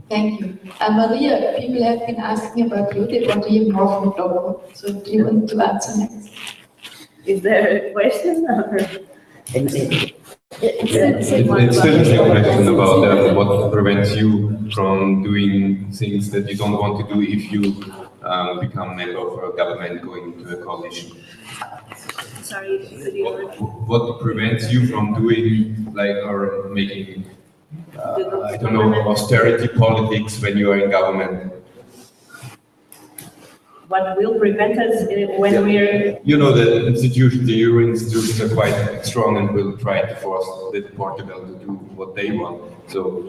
Thank you. Maria, people have been asking about you. They want to hear more from Doro. So do you want to answer next? Is there a question? It's still a question about what prevents you from doing things that you don't want to do if you become member of a government going into a coalition. Sorry, could you what prevents you from doing or making I don't know, austerity politics when you are in government? What will prevent us when we're... You know, the Euro institutions are quite strong and will try to force Portugal to do what they want. So,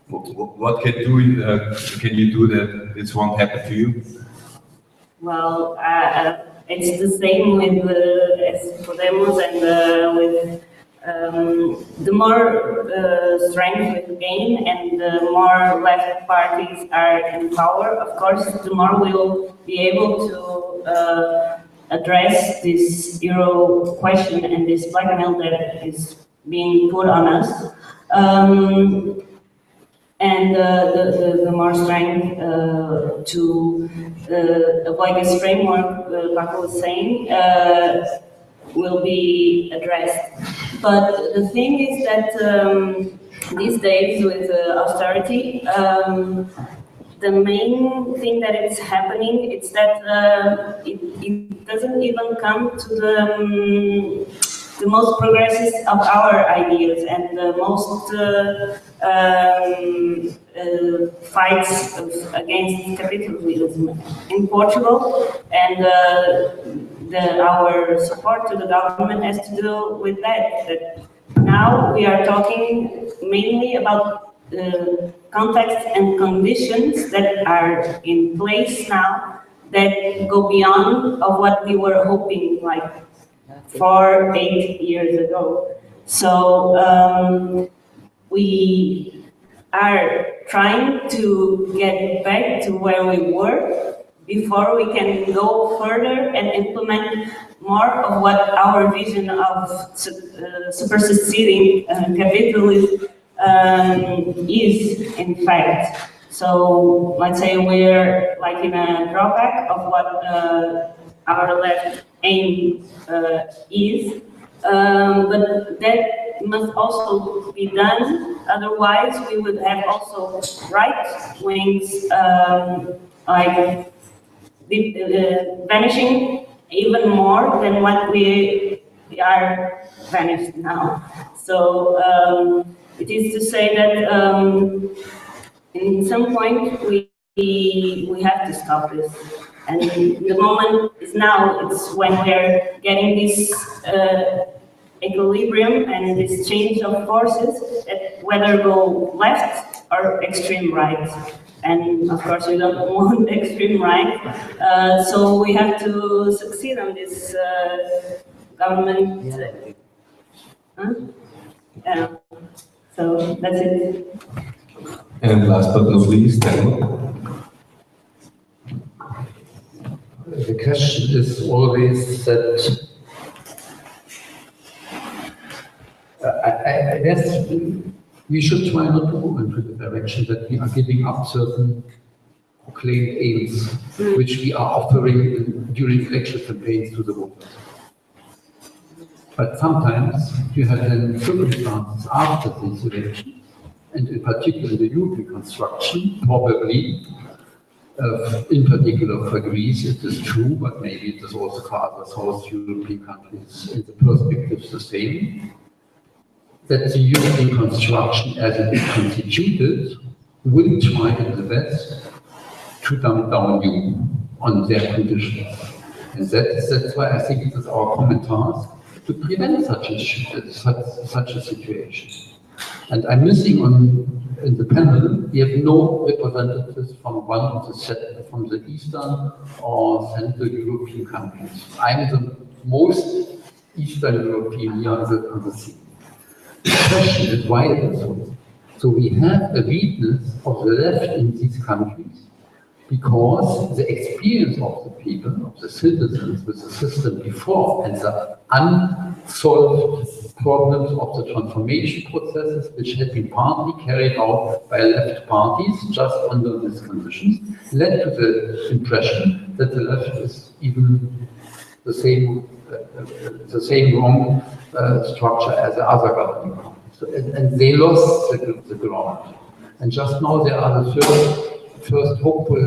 what can you do that this won't happen to you? Well, it's the same with as Podemos and with the more strength we gain and the more left parties are in power, of course, the more we'll be able to address this Euro question and this blackmail that is being put on us. And the more strength to avoid this framework, Paco was saying, will be addressed. But the thing is that these days with austerity, the main thing that is happening is that it doesn't even come to the most progressive of our ideas and the most fights against capitalism in Portugal, and our support to the government has to do with that now we are talking mainly about contexts and conditions that are in place now that go beyond of what we were hoping like 4 or 8 years ago. So we are trying to get back to where we were before we can go further and implement more of what our vision of superseding capitalism is, in fact. So let's say we're like in a drawback of what our left aim is, but that must also be done. Otherwise, we would have also right wings like vanishing even more than what we are vanished now. So it is to say that in some point we have to stop this. And the moment is now, it's when we're getting this equilibrium and this change of forces, that whether go left or extreme right. And of course we don't want extreme right, so we have to succeed on this government. Yeah. So that's it. And last but not least, Daniela. The question is always that I guess we should try not to go into the direction that we are giving up certain proclaimed aims, which we are offering during election campaigns to the voters. But sometimes you have then circumstances after these elections, and in particular the European construction, probably, in particular for Greece, it is true, but maybe it is also for other South European countries in the perspective the same, that the European construction as it is constituted will try in the West to dump down you on their conditions. And that's why I think it is our common task to prevent such a situation. And I'm missing in the panel, we have no representatives from one of from the Eastern or Central European countries. I'm the most Eastern European here on the scene. The question is why it is so. So we have a weakness of the left in these countries because the experience of the people, of the citizens with the system before and the unsolved problems of the transformation processes which had been partly carried out by left parties just under these conditions led to the impression that the left is even the same wrong structure as the other governing parties. So, and they lost the ground. And just now there are the first hopeful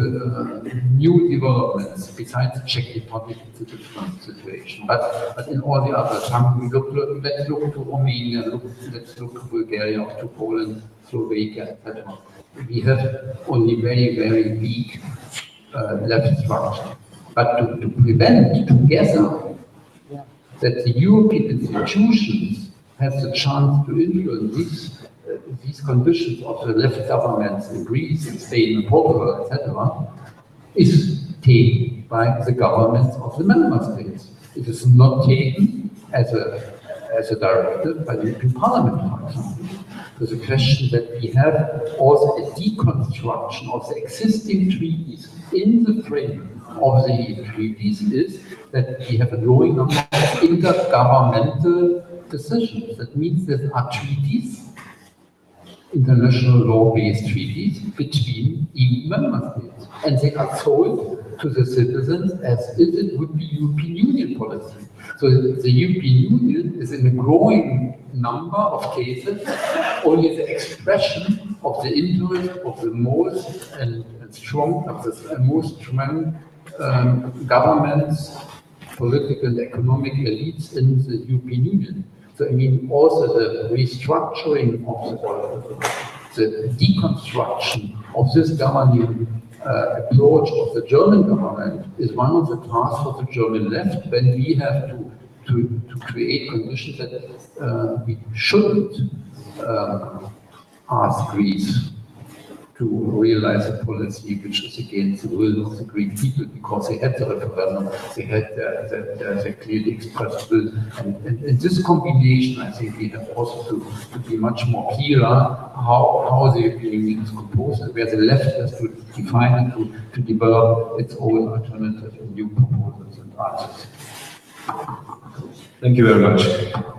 new developments besides the Czech Republic. It's a different situation. But in all the other countries, let's look to Romania, let's look to Bulgaria, to Poland, Slovakia, etc. We have only very, very weak left structure. But to prevent together that the European institutions have the chance to influence these conditions of the left governments in Greece, in Spain, in Portugal, etc., is taken by the governments of the member states. It is not taken as a directive by the European Parliament, for example. There's a question that we have also a deconstruction of the existing treaties in the frame of the treaties is that we have a growing number of intergovernmental decisions. That means there are treaties, international law-based treaties between EU member states, and they are sold to the citizens as if it would be European Union policy. So the European Union is in a growing number of cases only the expression of the interest of the most strong governments, political and economic elites in the European Union. So I mean, also the restructuring of the deconstruction of this governing approach of the German government is one of the tasks of the German left when we have to create conditions that we shouldn't ask Greece to realize a policy which is against the will of the Greek people, because they had the referendum, they had their clearly expressed will. And in this combination, I think we have also to be much more clearer how the European Union is composed, and where the left has to define and to develop its own alternative and new proposals and answers. Thank you very much.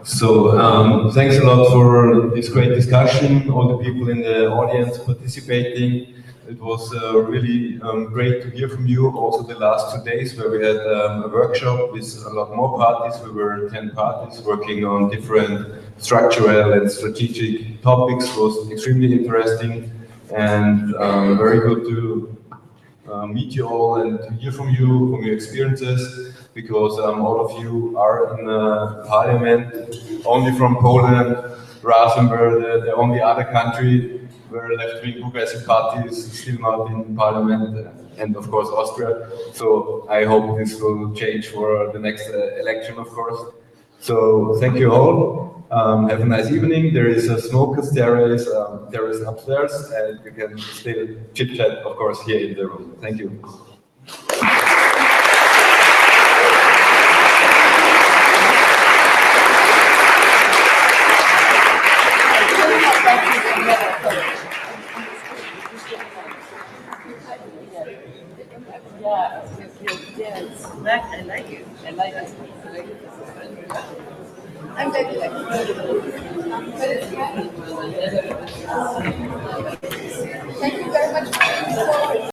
So thanks a lot for this great discussion, all the people in the audience participating. It was really great to hear from you. Also the last 2 days where we had a workshop with a lot more parties. We were 10 parties working on different structural and strategic topics. It was extremely interesting and very good to meet you all and to hear from your experiences, because all of you are in parliament, only from Poland, Rosa-Luxemburg, the only other country where left-wing progressive party is still not in parliament, and of course Austria. So I hope this will change for the next election, of course. So thank you all. Have a nice evening. There is a smoker's terrace upstairs, and you can still chit-chat, of course, here in the room. Thank you. I like it. I'm glad you like it. Thank you very much for being so